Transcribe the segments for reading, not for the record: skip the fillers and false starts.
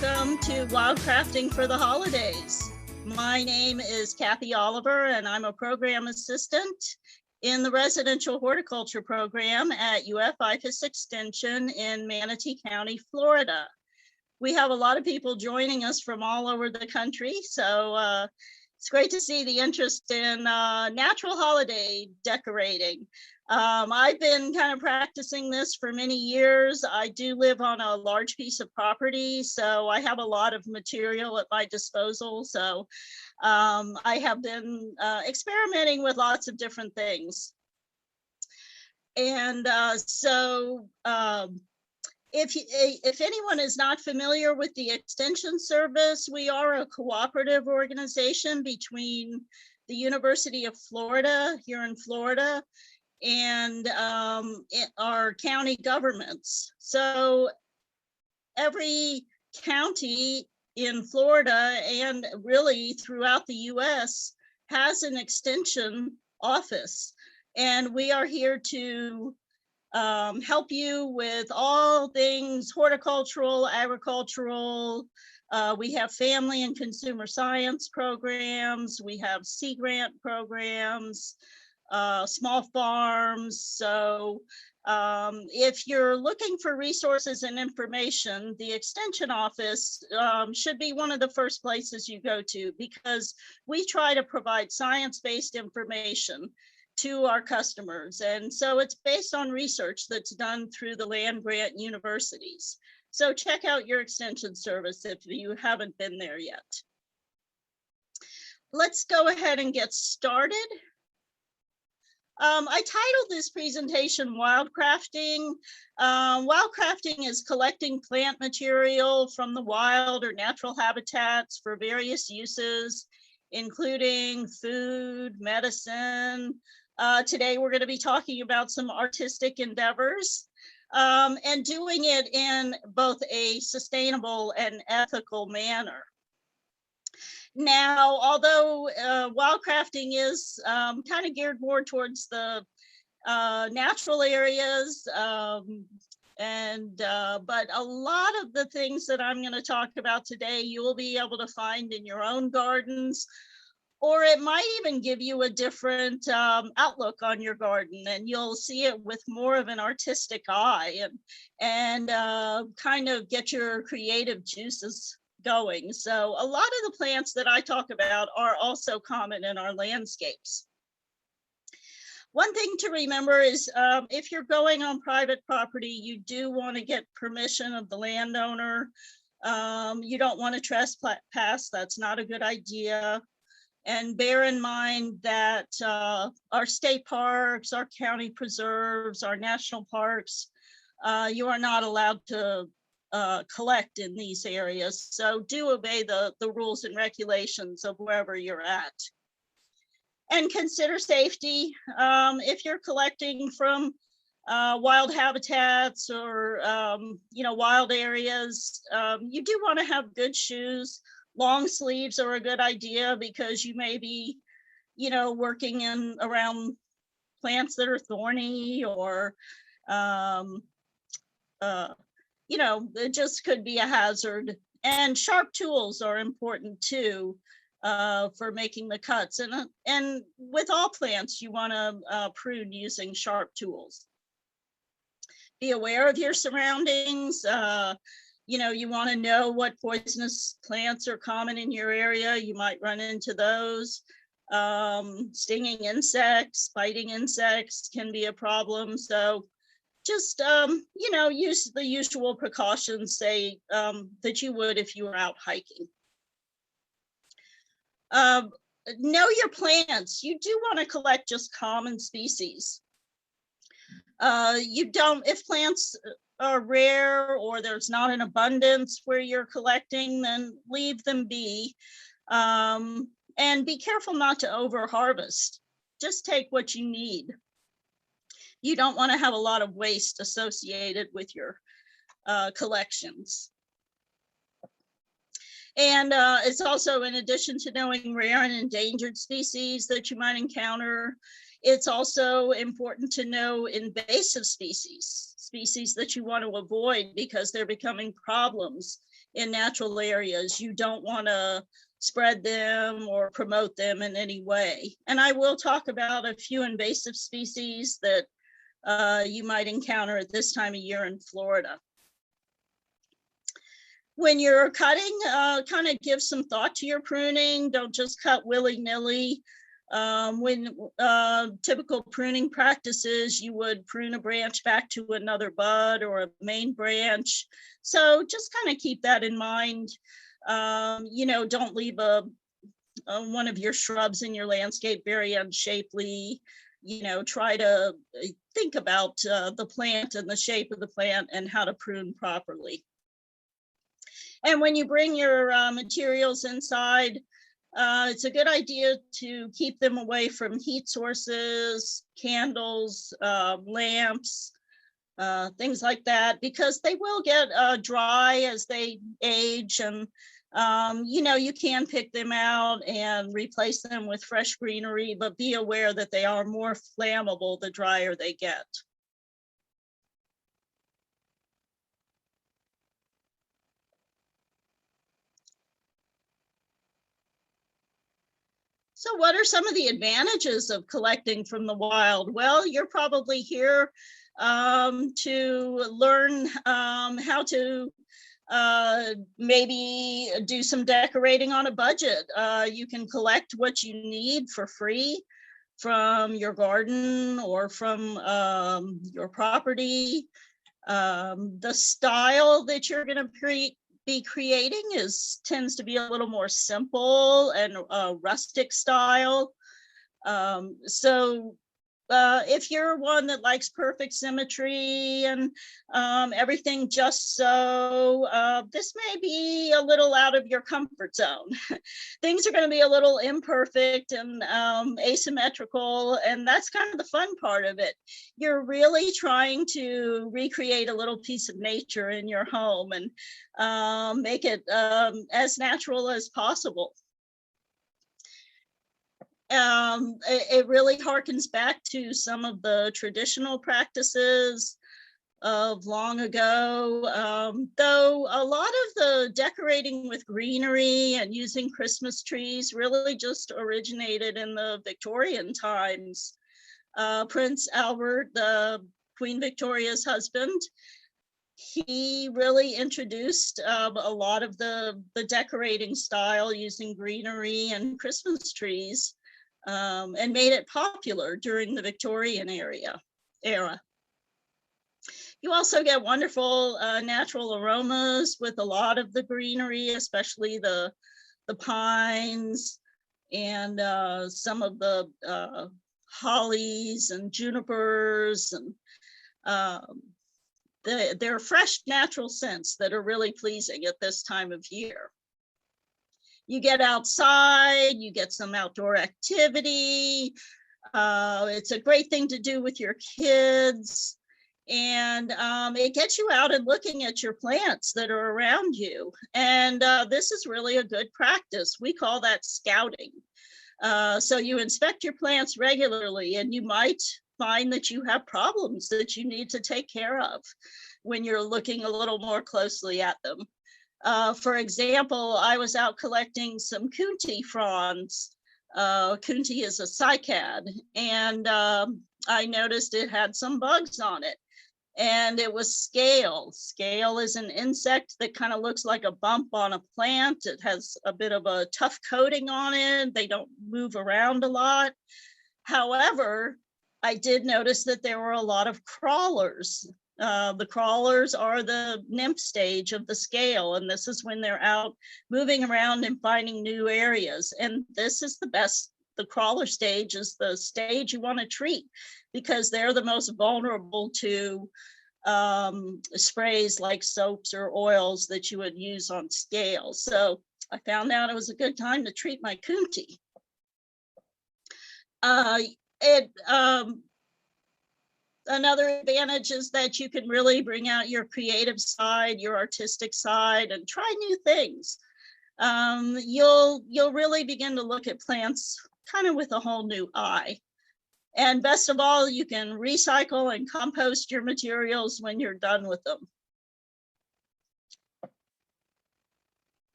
Welcome to Wildcrafting for the holidays. My name is Kathy Oliver, and I'm a program assistant in the residential horticulture program at UF IFAS Extension in Manatee County, Florida. We have a lot of people joining us from all over the country, so it's great to see the interest in natural holiday decorating. I've been kind of practicing this for many years. I do live on a large piece of property, so I have a lot of material at my disposal. So I have been experimenting with lots of different things. And if anyone is not familiar with the Extension Service, we are a cooperative organization between the University of Florida here in Florida and our county governments. So every county in Florida and really throughout the US has an extension office. And we are here to help you with all things horticultural, agricultural. We have family and consumer science programs. We have Sea Grant programs, small farms. So if you're looking for resources and information, the Extension Office should be one of the first places you go to, because we try to provide science-based information to our customers. And so it's based on research that's done through the land grant universities. So check out your Extension Service if you haven't been there yet. Let's go ahead and get started. I titled this presentation Wildcrafting. Wildcrafting is collecting plant material from the wild or natural habitats for various uses, including food, medicine. Today, we're going to be talking about some artistic endeavors and doing it in both a sustainable and ethical manner. Now, although wildcrafting is kind of geared more towards the natural areas, but a lot of the things that I'm going to talk about today, you will be able to find in your own gardens, or it might even give you a different outlook on your garden, and you'll see it with more of an artistic eye and kind of get your creative juices going. So a lot of the plants that I talk about are also common in our landscapes. One thing to remember is if you're going on private property, you do want to get permission of the landowner. You don't want to trespass. That's not a good idea. And bear in mind that our state parks, our county preserves, our national parks, you are not allowed to collect in these areas. So do obey the rules and regulations of wherever you're at. And consider safety. If you're collecting from wild habitats or wild areas, you do want to have good shoes. Long sleeves are a good idea because you may be, working around plants that are thorny, or, it just could be a hazard. And sharp tools are important too for making the cuts. And with all plants, you want to prune using sharp tools. Be aware of your surroundings. You want to know what poisonous plants are common in your area. You might run into those. Stinging insects, biting insects can be a problem. So just, use the usual precautions, say, that you would if you were out hiking. Know your plants. You do want to collect just common species. If plants are rare or there's not an abundance where you're collecting, then leave them be. And be careful not to over harvest. Just take what you need. You don't want to have a lot of waste associated with your collections. And it's also, in addition to knowing rare and endangered species that you might encounter, it's also important to know invasive species that you want to avoid because they're becoming problems in natural areas. You don't want to spread them or promote them in any way. And I will talk about a few invasive species that you might encounter at this time of year in Florida. When you're cutting, kind of give some thought to your pruning. Don't just cut willy-nilly. When typical pruning practices, you would prune a branch back to another bud or a main branch. So just kind of keep that in mind. You know, don't leave one of your shrubs in your landscape very unshapely. You know, try to think about the plant and the shape of the plant and how to prune properly. And when you bring your materials inside, it's a good idea to keep them away from heat sources, candles, lamps, things like that, because they will get dry as they age. And, you know, you can pick them out and replace them with fresh greenery, but be aware that they are more flammable the drier they get. So what are some of the advantages of collecting from the wild? Well, you're probably here to learn how to maybe do some decorating on a budget. You can collect what you need for free from your garden or from your property. The style that you're going to be creating tends to be a little more simple and rustic style. So if you're one that likes perfect symmetry and everything just so, this may be a little out of your comfort zone. Things are going to be a little imperfect and asymmetrical, and that's kind of the fun part of it. You're really trying to recreate a little piece of nature in your home and make it as natural as possible. It really harkens back to some of the traditional practices of long ago, though a lot of the decorating with greenery and using Christmas trees really just originated in the Victorian times. Prince Albert, Queen Victoria's husband, he really introduced a lot of the decorating style using greenery and Christmas trees. And made it popular during the Victorian era. You also get wonderful natural aromas with a lot of the greenery, especially the pines and some of the hollies and junipers, and they're fresh natural scents that are really pleasing at this time of year. You get outside, you get some outdoor activity. It's a great thing to do with your kids. And it gets you out and looking at your plants that are around you. And this is really a good practice. We call that scouting. So you inspect your plants regularly, and you might find that you have problems that you need to take care of when you're looking a little more closely at them. For example, I was out collecting some coontie fronds. Coontie is a cycad, and I noticed it had some bugs on it, and it was scale. Scale is an insect that kind of looks like a bump on a plant. It has a bit of a tough coating on it. They don't move around a lot. However, I did notice that there were a lot of crawlers. The crawlers are the nymph stage of the scale, and this is when they're out moving around and finding new areas. And this is the best. The crawler stage is the stage you want to treat because they're the most vulnerable to sprays like soaps or oils that you would use on scale. So I found out it was a good time to treat my coontie. Another advantage is that you can really bring out your creative side, your artistic side, and try new things. You'll really begin to look at plants kind of with a whole new eye. And best of all, you can recycle and compost your materials when you're done with them.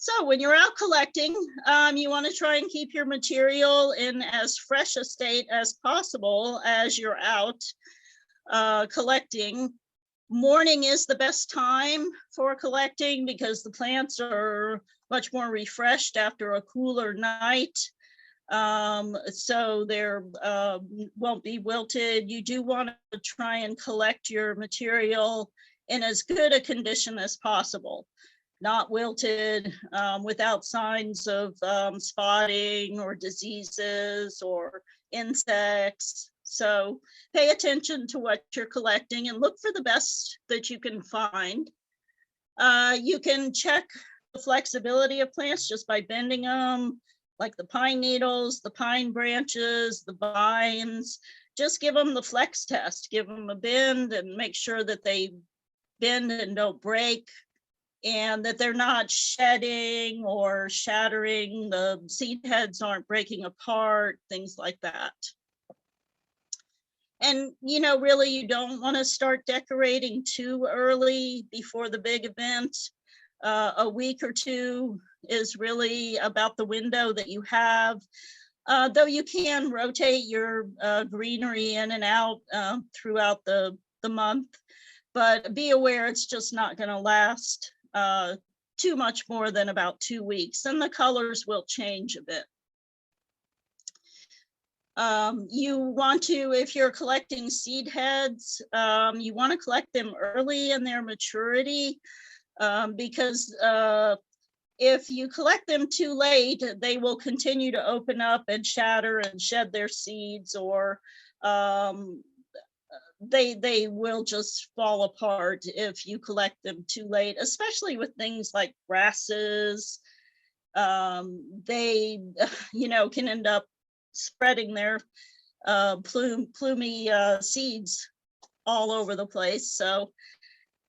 So when you're out collecting, you want to try and keep your material in as fresh a state as possible as you're out collecting. Morning is the best time for collecting because the plants are much more refreshed after a cooler night. So they're won't be wilted. You do want to try and collect your material in as good a condition as possible, not wilted, without signs of spotting or diseases or insects. So pay attention to what you're collecting and look for the best that you can find. You can check the flexibility of plants just by bending them, like the pine needles, the pine branches, the vines. Just give them the flex test, give them a bend and make sure that they bend and don't break, and that they're not shedding or shattering, the seed heads aren't breaking apart, things like that. And, you know, really, you don't want to start decorating too early before the big event. A week or two is really about the window that you have, though you can rotate your greenery in and out throughout the month. But be aware it's just not going to last too much more than about 2 weeks, and the colors will change a bit. You want to, if you're collecting seed heads, you want to collect them early in their maturity, because if you collect them too late, they will continue to open up and shatter and shed their seeds, or they will just fall apart if you collect them too late, especially with things like grasses. They, you know, can end up spreading their plumy seeds all over the place. So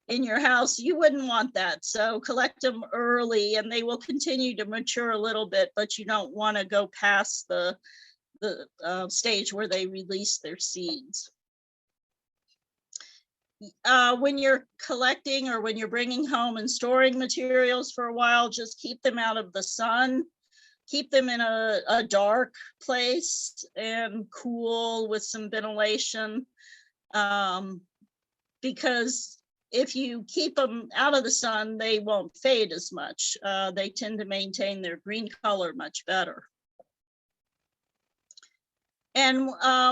in your house, you wouldn't want that. So collect them early and they will continue to mature a little bit, but you don't want to go past the stage where they release their seeds. When you're collecting or when you're bringing home and storing materials for a while, just keep them out of the sun. Keep them in a dark place and cool with some ventilation, because if you keep them out of the sun, they won't fade as much. They tend to maintain their green color much better. And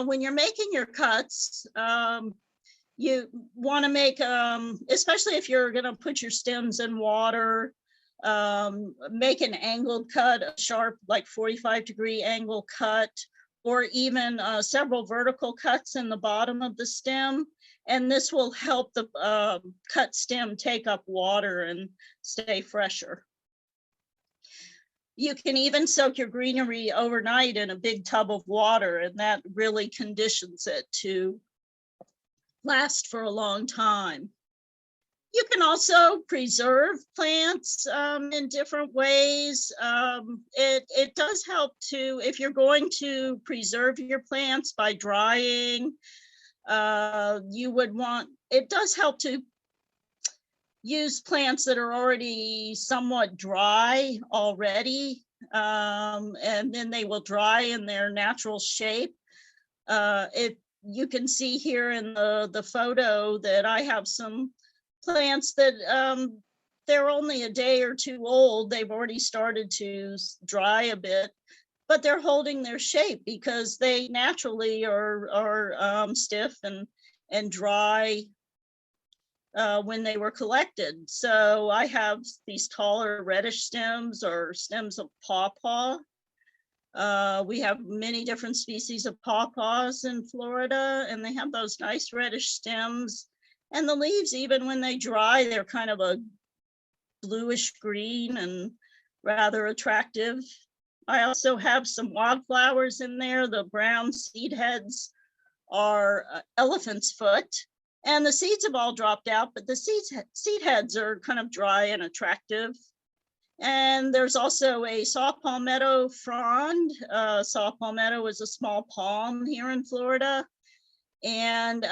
when you're making your cuts, you want to make, especially if you're going to put your stems in water, make an angled cut, a sharp, like 45-degree angle cut, or even several vertical cuts in the bottom of the stem. And this will help the cut stem take up water and stay fresher. You can even soak your greenery overnight in a big tub of water, and that really conditions it to last for a long time. You can also preserve plants in different ways. It does help to, if you're going to preserve your plants by drying, you would want, it does help to use plants that are already somewhat dry already, and then they will dry in their natural shape. You can see here in the photo that I have some plants that they're only a day or two old. They've already started to dry a bit, but they're holding their shape because they naturally are stiff and dry when they were collected. So I have these taller reddish stems or stems of pawpaw. We have many different species of pawpaws in Florida, and they have those nice reddish stems. And the leaves, even when they dry, they're kind of a bluish green and rather attractive. I also have some wildflowers in there. The brown seed heads are elephant's foot, and the seeds have all dropped out, but the seed heads are kind of dry and attractive. And there's also a saw palmetto frond. Saw palmetto is a small palm here in Florida. And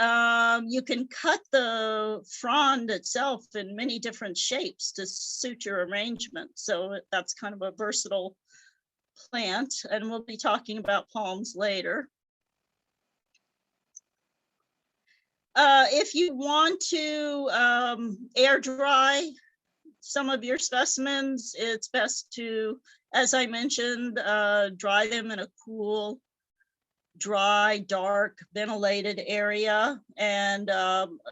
you can cut the frond itself in many different shapes to suit your arrangement. So that's kind of a versatile plant, and we'll be talking about palms later. If you want to air dry some of your specimens, it's best to, as I mentioned, dry them in a cool, dry, dark, ventilated area, and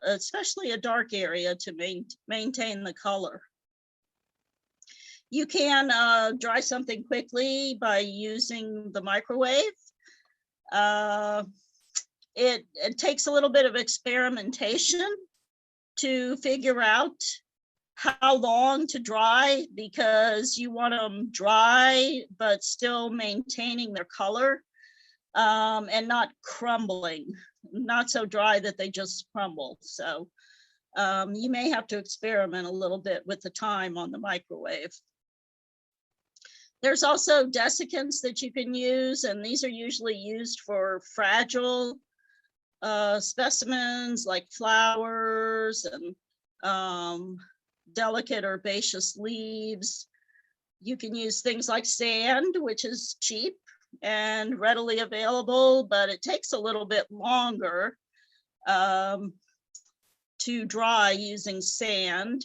especially a dark area to maintain the color. You can dry something quickly by using the microwave. It takes a little bit of experimentation to figure out how long to dry, because you want them dry but still maintaining their color, and not crumbling, not so dry that they just crumble. So you may have to experiment a little bit with the time on the microwave. There's also desiccants that you can use, and these are usually used for fragile specimens like flowers and delicate herbaceous leaves. You can use things like sand, which is cheap and readily available, but it takes a little bit longer to dry using sand.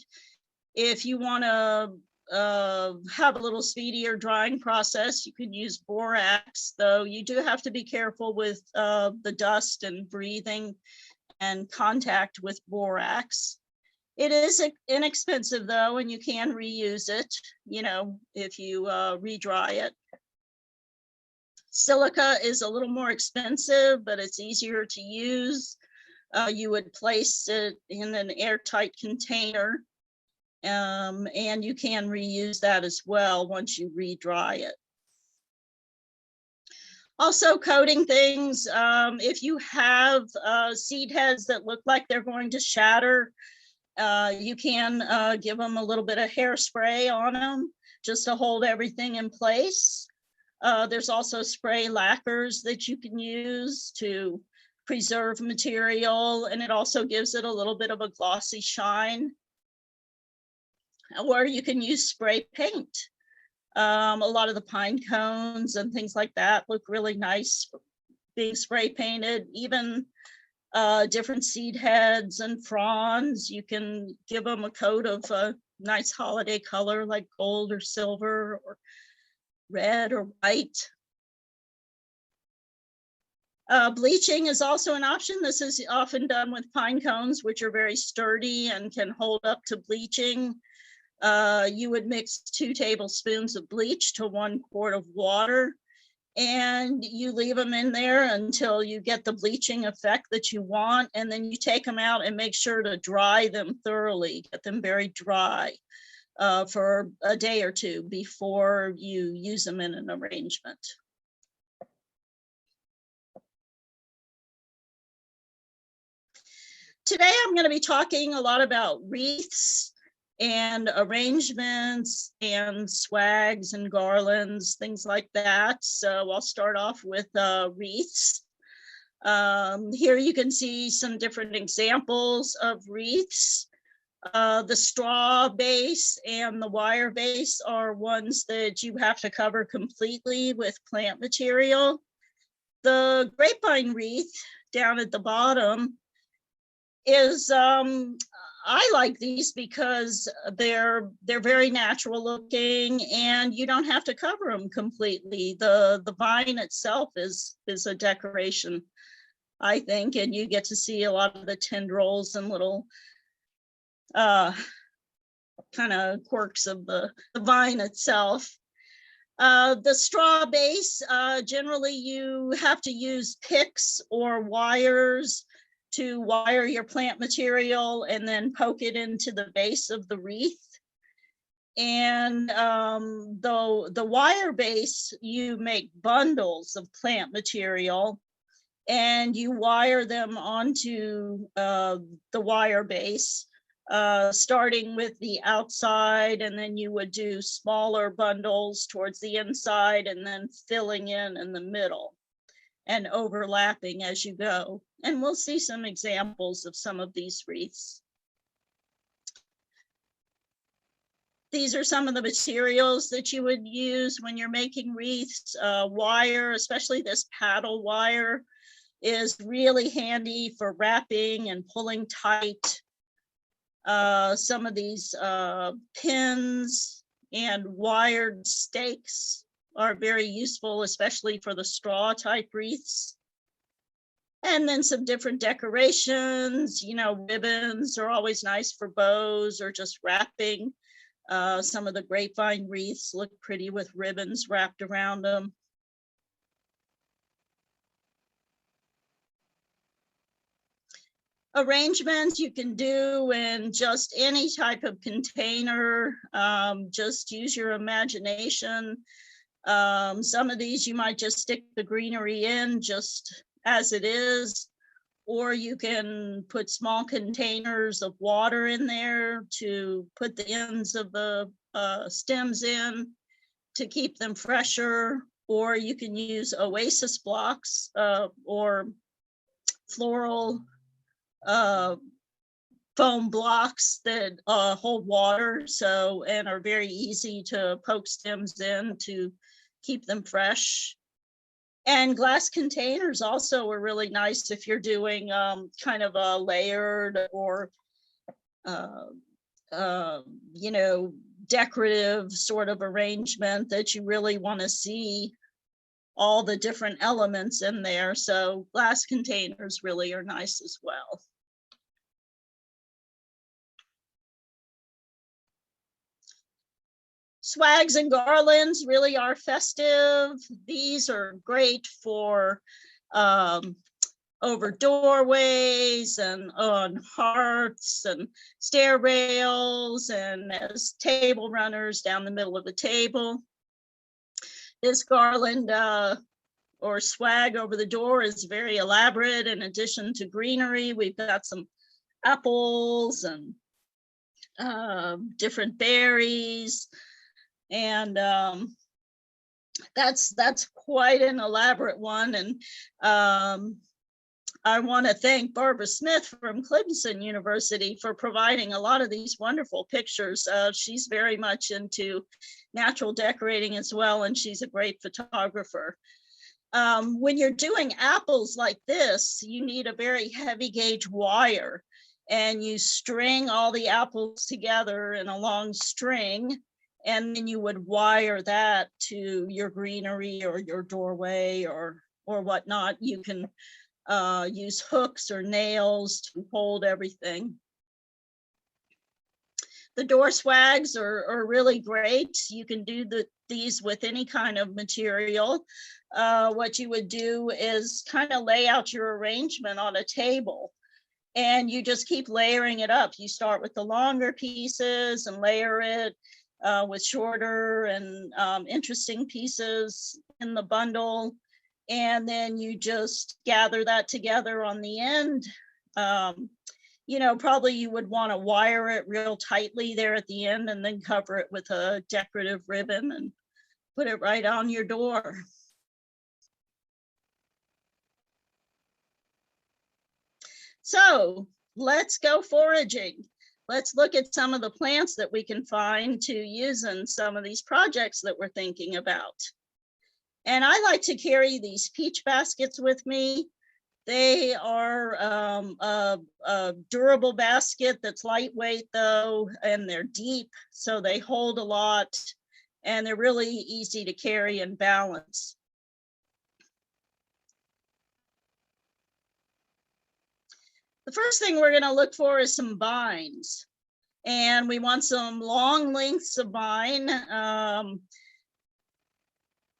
If you want to have a little speedier drying process, you can use borax, though you do have to be careful with the dust and breathing and contact with borax. It is inexpensive though, and you can reuse it, you know, if you redry it. Silica is a little more expensive, but it's easier to use. You would place it in an airtight container, and you can reuse that as well once you redry it. Also, coating things. If you have seed heads that look like they're going to shatter, you can give them a little bit of hairspray on them just to hold everything in place. There's also spray lacquers that you can use to preserve material, and it also gives it a little bit of a glossy shine. Or you can use spray paint. A lot of the pine cones and things like that look really nice being spray painted. Even different seed heads and fronds, you can give them a coat of a nice holiday color like gold or silver or red or white. Bleaching is also an option. This is often done with pine cones, which are very sturdy and can hold up to bleaching. You would mix 2 tablespoons of bleach to 1 quart of water, and you leave them in there until you get the bleaching effect that you want, and then you take them out and make sure to dry them thoroughly, get them very dry for a day or 2 before you use them in an arrangement. Today I'm going to be talking a lot about wreaths and arrangements and swags and garlands, things like that. So I'll start off with wreaths. Here you can see some different examples of wreaths. The straw base and the wire base are ones that you have to cover completely with plant material. The grapevine wreath down at the bottom is I like these because they're very natural looking, and you don't have to cover them completely. The vine itself is a decoration, I think, and you get to see a lot of the tendrils and little kind of quirks of the vine itself. The straw base, generally you have to use picks or wires to wire your plant material and then poke it into the base of the wreath. And the wire base, you make bundles of plant material and you wire them onto the wire base, starting with the outside, and then you would do smaller bundles towards the inside and then filling in the middle and overlapping as you go. And we'll see some examples of some of these wreaths. These are some of the materials that you would use when you're making wreaths. Wire, especially this paddle wire, is really handy for wrapping and pulling tight. Some of these pins and wired stakes are very useful, especially for the straw type wreaths. And then some different decorations, you know, ribbons are always nice for bows or just wrapping. Some of the grapevine wreaths look pretty with ribbons wrapped around them. Arrangements you can do in just any type of container. Just use your imagination. Some of these you might just stick the greenery in just as it is, or you can put small containers of water in there to put the ends of the stems in to keep them fresher, or you can use oasis blocks or floral foam blocks that hold water, so, and are very easy to poke stems in to keep them fresh. And glass containers also are really nice if you're doing kind of a layered or you know, decorative sort of arrangement that you really want to see all the different elements in there. So glass containers really are nice as well. Swags and garlands really are festive. These are great for over doorways and on hearths and stair rails and as table runners down the middle of the table. This garland or swag over the door is very elaborate. In addition to greenery, we've got some apples and different berries. And that's quite an elaborate one. And I want to thank Barbara Smith from Clemson University for providing a lot of these wonderful pictures. She's very much into natural decorating as well, and she's a great photographer. When you're doing apples like this, you need a very heavy gauge wire, and you string all the apples together in a long string, and then you would wire that to your greenery or your doorway or whatnot. You can use hooks or nails to hold everything. The door swags are really great. You can do these with any kind of material. What you would do is kind of lay out your arrangement on a table, and you just keep layering it up. You start with the longer pieces and layer it with shorter and interesting pieces in the bundle. And then you just gather that together on the end. You know, probably you would want to wire it real tightly there at the end and then cover it with a decorative ribbon and put it right on your door. So let's go foraging. Let's look at some of the plants that we can find to use in some of these projects that we're thinking about. And I like to carry these peach baskets with me. They are a durable basket that's lightweight though, and they're deep, so they hold a lot, and they're really easy to carry and balance. The first thing we're going to look for is some vines, and we want some long lengths of vine,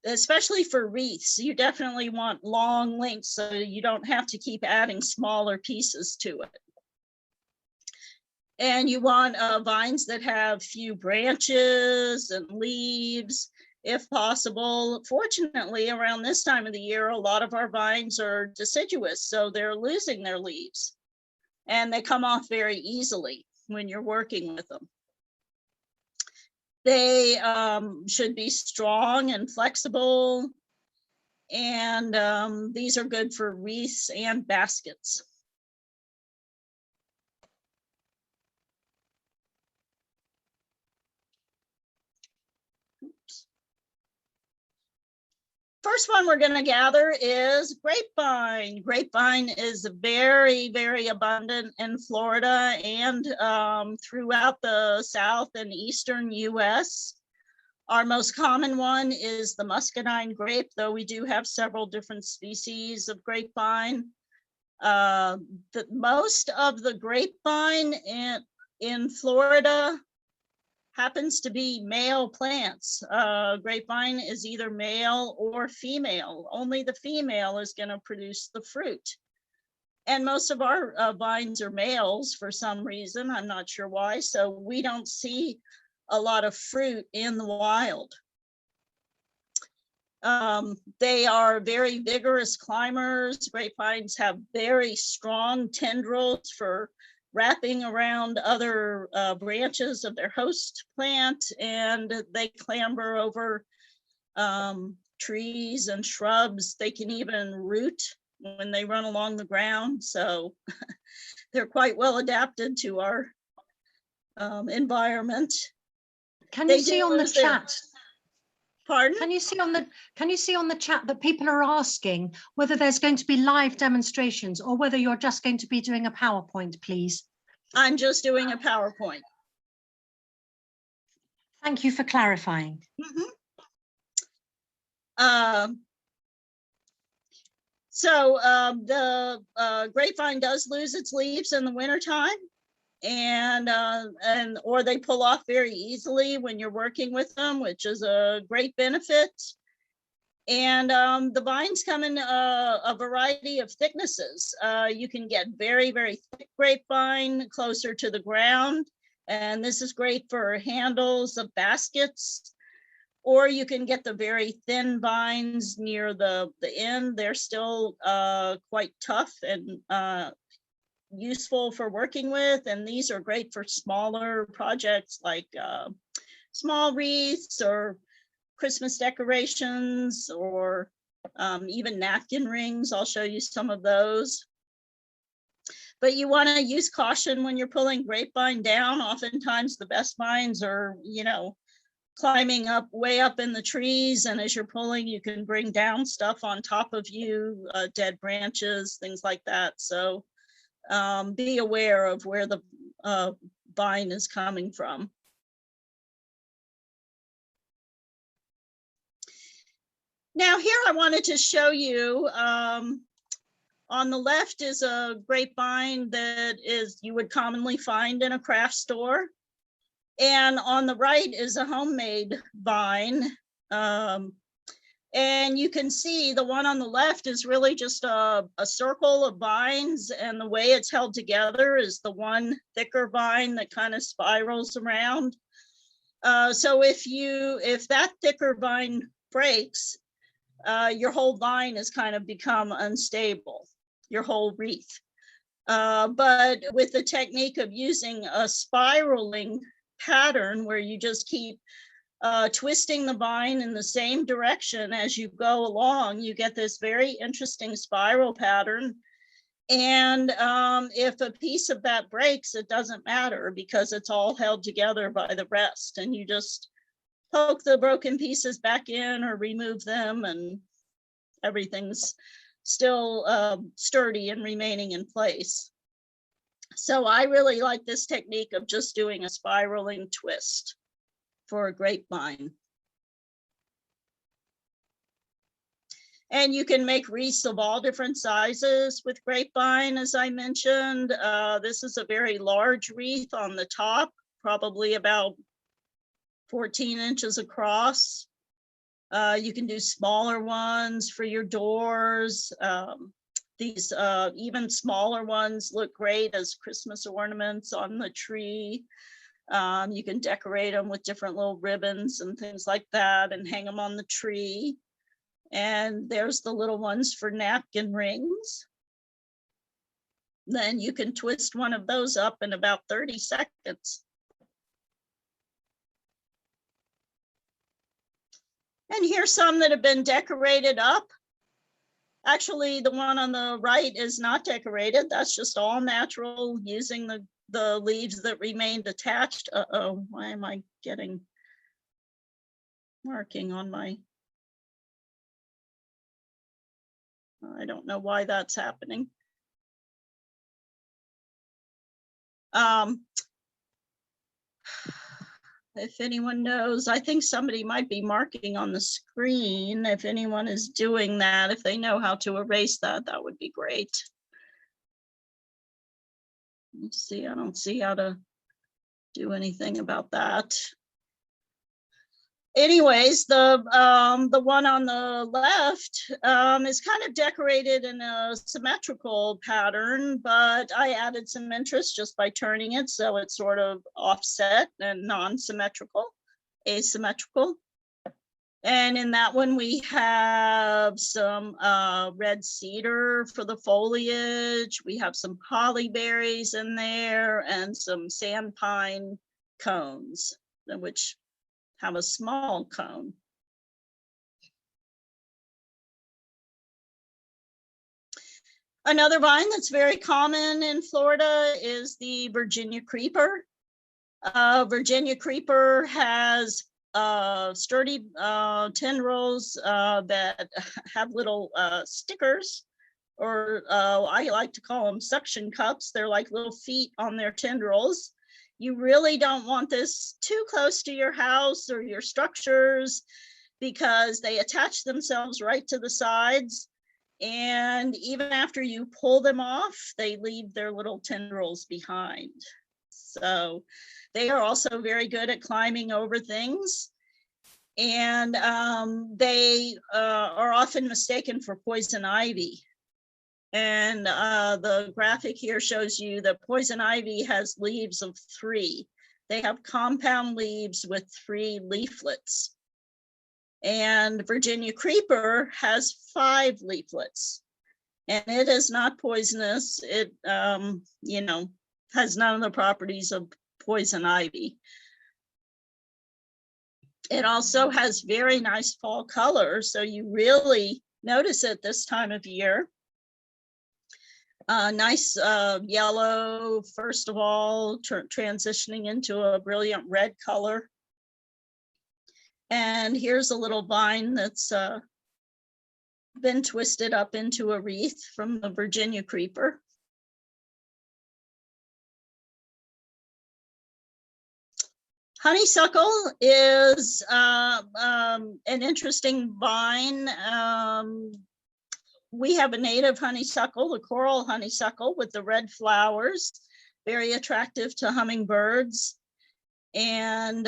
especially for wreaths. You definitely want long lengths so you don't have to keep adding smaller pieces to it. And you want vines that have few branches and leaves, if possible. Fortunately, around this time of the year, a lot of our vines are deciduous, so they're losing their leaves, and they come off very easily when you're working with them. They should be strong and flexible. And these are good for wreaths and baskets. First one we're going to gather is grapevine. Grapevine is very, very abundant in Florida and throughout the South and Eastern US. Our most common one is the muscadine grape, though we do have several different species of grapevine. Most of the grapevine in Florida happens to be male plants. Grapevine is either male or female. Only the female is going to produce the fruit. And most of our vines are males for some reason. I'm not sure why. So we don't see a lot of fruit in the wild. They are very vigorous climbers. Grapevines have very strong tendrils for wrapping around other branches of their host plant, and they clamber over trees and shrubs. They can even root when they run along the ground. So they're quite well adapted to our environment. Can you see on the chat? Pardon? Can you see on the chat that people are asking whether there's going to be live demonstrations or whether you're just going to be doing a PowerPoint, please? I'm just doing a PowerPoint. Thank you for clarifying. The grapevine does lose its leaves in the wintertime. Or they pull off very easily when you're working with them, which is a great benefit. And the vines come in a variety of thicknesses. You can get very, very thick grapevine closer to the ground, and this is great for handles of baskets. Or you can get the very thin vines near the end. They're still quite tough and useful for working with, and these are great for smaller projects like small wreaths or Christmas decorations or even napkin rings. I'll show you some of those. But you want to use caution when you're pulling grapevine down. Oftentimes the best vines are, climbing up way up in the trees, and as you're pulling, you can bring down stuff on top of you, dead branches, things like that. So be aware of where the vine is coming from. Now here I wanted to show you, on the left is a grapevine that you would commonly find in a craft store. And on the right is a homemade vine. And you can see the one on the left is really just a circle of vines, and the way it's held together is the one thicker vine that kind of spirals around. So if that thicker vine breaks, your whole vine has kind of become unstable, your whole wreath. But with the technique of using a spiraling pattern where you just keep twisting the vine in the same direction as you go along, you get this very interesting spiral pattern. And if a piece of that breaks, it doesn't matter because it's all held together by the rest, and you just poke the broken pieces back in or remove them, and everything's still sturdy and remaining in place. So I really like this technique of just doing a spiraling twist for a grapevine. And you can make wreaths of all different sizes with grapevine, as I mentioned. This is a very large wreath on the top, probably about 14 inches across. You can do smaller ones for your doors. These even smaller ones look great as Christmas ornaments on the tree. You can decorate them with different little ribbons and things like that and hang them on the tree. And there's the little ones for napkin rings. Then you can twist one of those up in about 30 seconds. And here's some that have been decorated up. Actually, the one on the right is not decorated. That's just all natural, using the leaves that remained attached. Uh-oh, why am I getting marking on my, I don't know why that's happening. If anyone knows, I think somebody might be marking on the screen. If anyone is doing that, if they know how to erase that, that would be great. Let's see, I don't see how to do anything about that. Anyways, the one on the left is kind of decorated in a symmetrical pattern, but I added some interest just by turning it so it's sort of offset and non-symmetrical, asymmetrical. And in that one, we have some red cedar for the foliage. We have some holly berries in there and some sand pine cones, which have a small cone. Another vine that's very common in Florida is the Virginia creeper. Virginia creeper has sturdy tendrils that have little stickers, or I like to call them suction cups. They're like little feet on their tendrils. You really don't want this too close to your house or your structures because they attach themselves right to the sides. And even after you pull them off, they leave their little tendrils behind. So they are also very good at climbing over things. And they are often mistaken for poison ivy. And the graphic here shows you that poison ivy has leaves of 3. They have compound leaves with 3 leaflets. And Virginia creeper has 5 leaflets. And it is not poisonous. It, you know, has none of the properties of poison ivy. It also has very nice fall color, so you really notice it this time of year. Nice yellow, first of all, transitioning into a brilliant red color. And here's a little vine that's been twisted up into a wreath from the Virginia creeper. Honeysuckle is an interesting vine. We have a native honeysuckle, the coral honeysuckle with the red flowers, very attractive to hummingbirds. And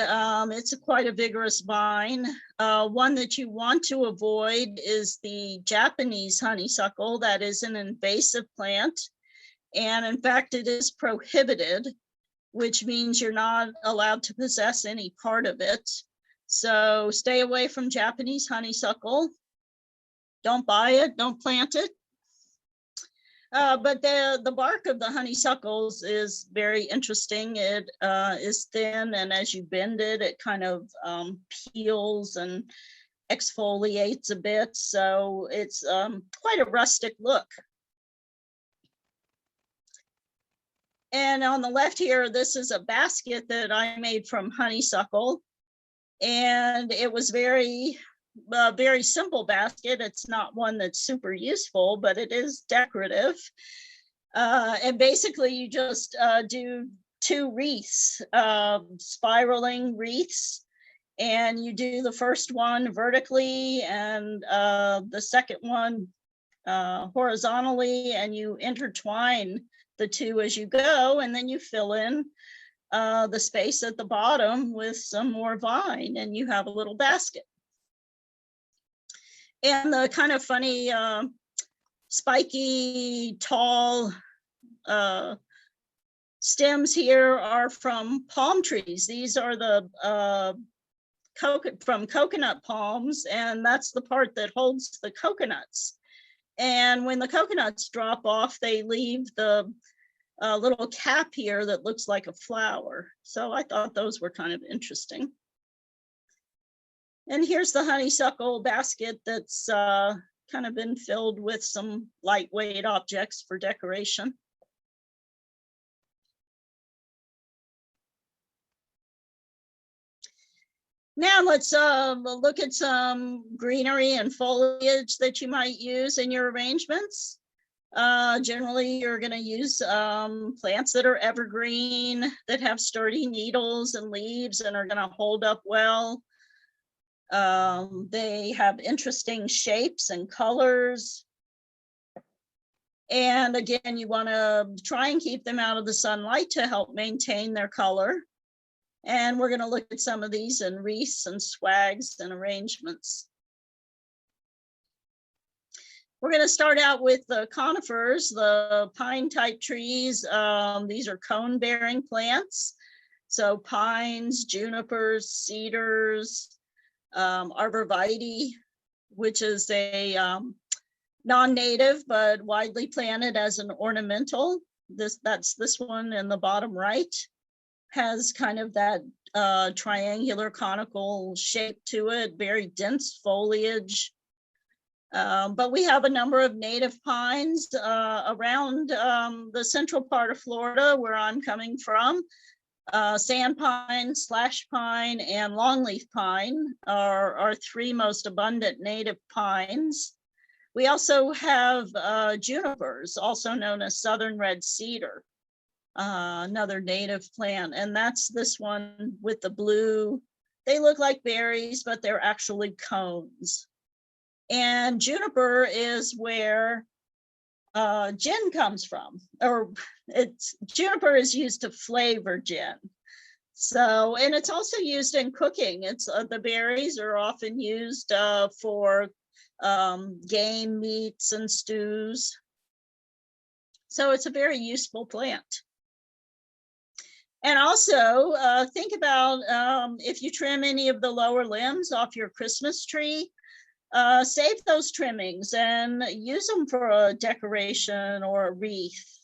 it's quite a vigorous vine. One that you want to avoid is the Japanese honeysuckle. That is an invasive plant. And in fact, it is prohibited, which means you're not allowed to possess any part of it. So stay away from Japanese honeysuckle. Don't buy it, don't plant it. But the bark of the honeysuckles is very interesting. It is thin, and as you bend it, it kind of peels and exfoliates a bit. So it's quite a rustic look. And on the left here, this is a basket that I made from honeysuckle. And it was very simple basket. It's not one that's super useful, but it is decorative. And basically you just do 2 wreaths, spiraling wreaths. And you do the first one vertically and the second one horizontally, and you intertwine the 2 as you go, and then you fill in the space at the bottom with some more vine, and you have a little basket. And the kind of funny, spiky, tall stems here are from palm trees. These are the from coconut palms, and that's the part that holds the coconuts. And when the coconuts drop off, they leave the little cap here that looks like a flower. So I thought those were kind of interesting. And here's the honeysuckle basket that's kind of been filled with some lightweight objects for decoration. Now let's look at some greenery and foliage that you might use in your arrangements. Generally, you're going to use plants that are evergreen, that have sturdy needles and leaves and are going to hold up well. They have interesting shapes and colors. And again, you want to try and keep them out of the sunlight to help maintain their color. And we're going to look at some of these in wreaths and swags and arrangements. We're going to start out with the conifers, the pine type trees. These are cone bearing plants. So pines, junipers, cedars, arborvitae, which is a non-native but widely planted as an ornamental. That's this one in the bottom right. Has kind of that triangular conical shape to it, very dense foliage. But we have a number of native pines around the central part of Florida where I'm coming from. Sand pine, slash pine, and longleaf pine are our three most abundant native pines. We also have junipers, also known as southern red cedar. Another native plant, and that's this one with the blue. They look like berries, but they're actually cones. And juniper is where gin comes from, or juniper is used to flavor gin. So, and it's also used in cooking. It's the berries are often used for game meats and stews. So it's a very useful plant. And also think about if you trim any of the lower limbs off your Christmas tree, save those trimmings and use them for a decoration or a wreath.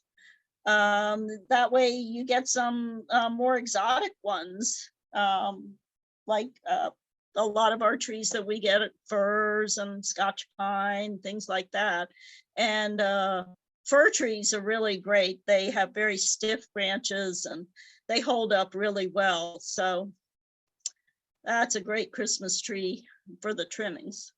That way you get some more exotic ones, like a lot of our trees that we get, firs and Scotch pine, things like that. And fir trees are really great. They have very stiff branches and they hold up really well. So that's a great Christmas tree for the trimmings.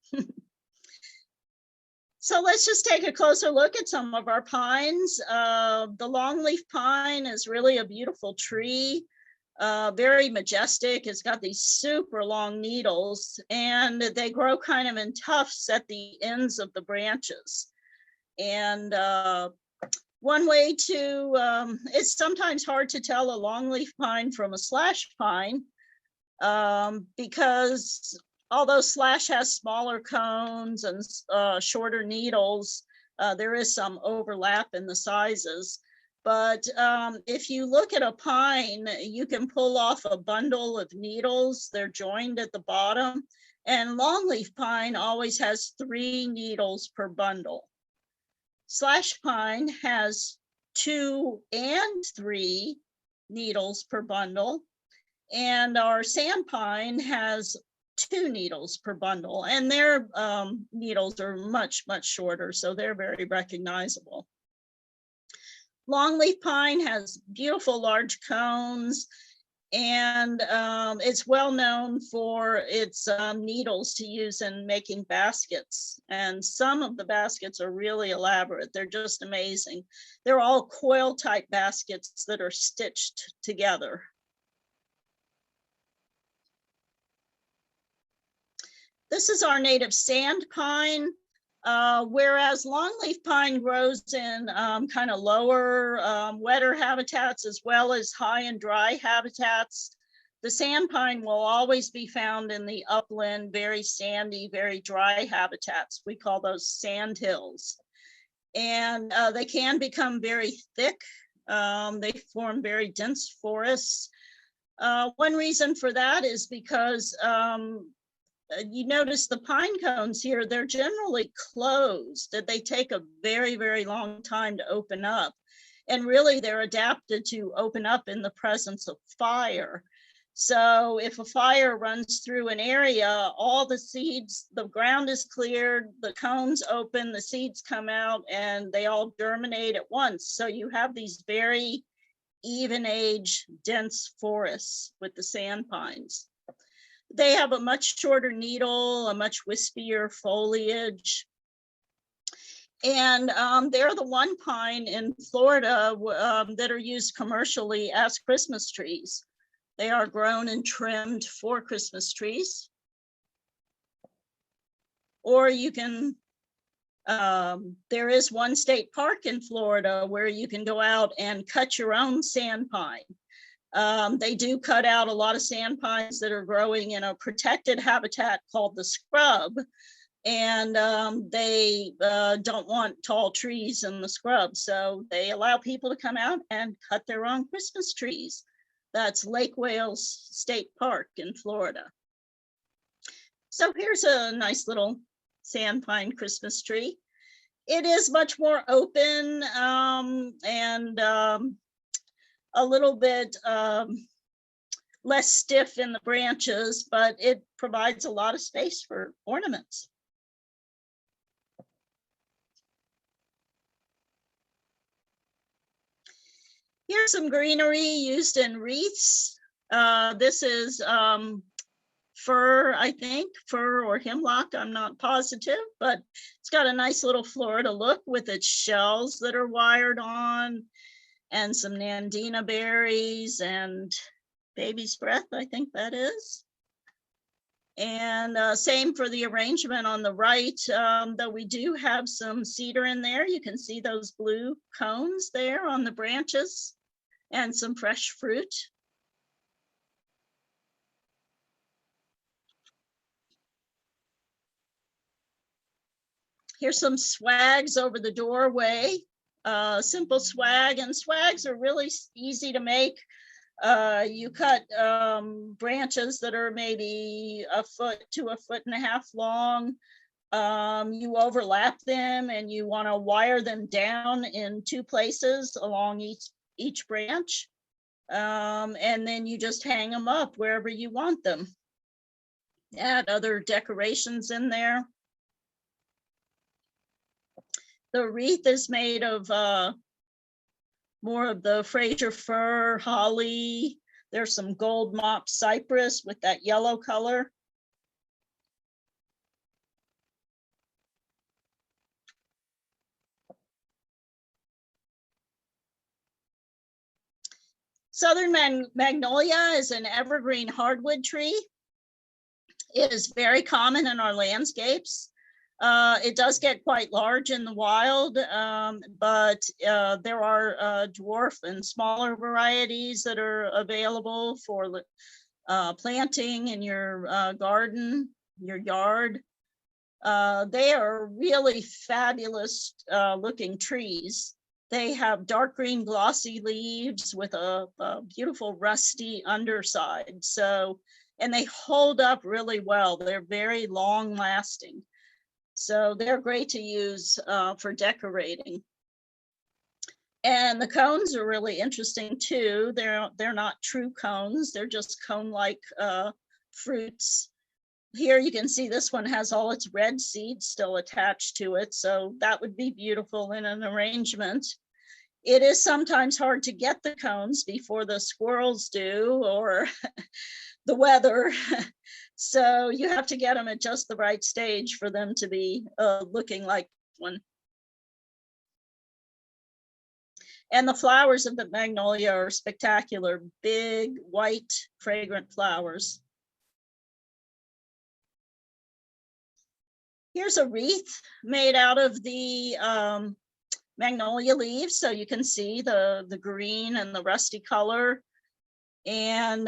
So let's just take a closer look at some of our pines. The longleaf pine is really a beautiful tree, very majestic. It's got these super long needles and they grow kind of in tufts at the ends of the branches. And one way to, it's sometimes hard to tell a longleaf pine from a slash pine because although slash has smaller cones and shorter needles, there is some overlap in the sizes. But if you look at a pine, you can pull off a bundle of needles. They're joined at the bottom. And longleaf pine always has 3 needles per bundle. Slash pine has 2 and 3 needles per bundle, and our sand pine has 2 needles per bundle, and their needles are much shorter, so they're very recognizable. Longleaf pine has beautiful large cones, and it's well known for its needles to use in making baskets. And some of the baskets are really elaborate. They're just amazing. They're all coil type baskets that are stitched together. This is our native sand pine. Whereas longleaf pine grows in kind of lower, wetter habitats as well as high and dry habitats, the sand pine will always be found in the upland, very sandy, very dry habitats. We call those sand hills. And they can become very thick. They form very dense forests. One reason for that is because you notice the pine cones here, they're generally closed. They take a very long time to open up. And really they're adapted to open up in the presence of fire. So if a fire runs through an area, all the seeds, the ground is cleared, the cones open, the seeds come out, and they all germinate at once. So you have these very even age, dense forests with the sand pines. They have a much shorter needle, a much wispier foliage. And they're the one pine in Florida that are used commercially as Christmas trees. They are grown and trimmed for Christmas trees. Or you can, there is one state park in Florida where you can go out and cut your own sand pine. They do cut out a lot of sand pines that are growing in a protected habitat called the scrub. And they don't want tall trees in the scrub. So they allow people to come out and cut their own Christmas trees. That's Lake Wales State Park in Florida. So here's a nice little sand pine Christmas tree. It is much more open and a little bit less stiff in the branches, but it provides a lot of space for ornaments. Here's some greenery used in wreaths. This is fir, I think, fir or hemlock, I'm not positive, but it's got a nice little Florida look with its shells that are wired on and some nandina berries and baby's breath, I think that is. And same for the arrangement on the right, though we do have some cedar in there. You can see those blue cones there on the branches and some fresh fruit. Here's some swags over the doorway, simple swag, and swags are really easy to make. You cut branches that are maybe a foot to a foot and a half long. You overlap them and you want to wire them down in two places along each branch. And then you just hang them up wherever you want them. Add other decorations in there. The wreath is made of more of the Fraser fir, holly. There's some gold mop cypress with that yellow color. Southern magnolia is an evergreen hardwood tree. It is very common in our landscapes. It does get quite large in the wild, but there are dwarf and smaller varieties that are available for planting in your garden, your yard. They are really fabulous looking trees. They have dark green glossy leaves with a beautiful rusty underside. So, and they hold up really well. They're very long lasting. So they're great to use for decorating. And the cones are really interesting too. They're not true cones. They're just cone-like fruits. Here you can see this one has all its red seeds still attached to it. So that would be beautiful in an arrangement. It is sometimes hard to get the cones before the squirrels do or the weather. So you have to get them at just the right stage for them to be looking like one. And the flowers of the magnolia are spectacular, big, white, fragrant flowers. Here's a wreath made out of the magnolia leaves. So you can see the green and the rusty color. And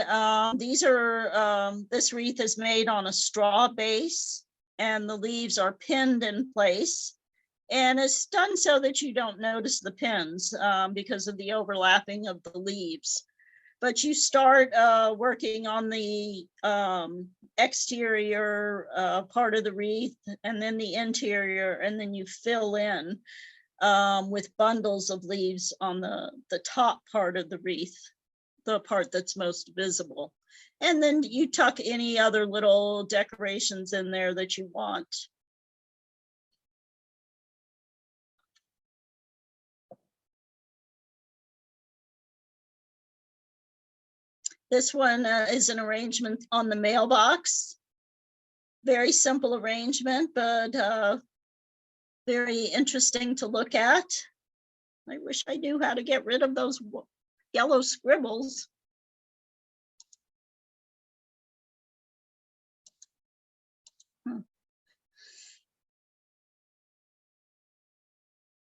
these are, this wreath is made on a straw base and the leaves are pinned in place. And it's done so that you don't notice the pins because of the overlapping of the leaves. But you start working on the exterior part of the wreath and then the interior, and then you fill in with bundles of leaves on the top part of the wreath, the part that's most visible. And then you tuck any other little decorations in there that you want. This one is an arrangement on the mailbox. Very simple arrangement, but very interesting to look at. I wish I knew how to get rid of those yellow scribbles.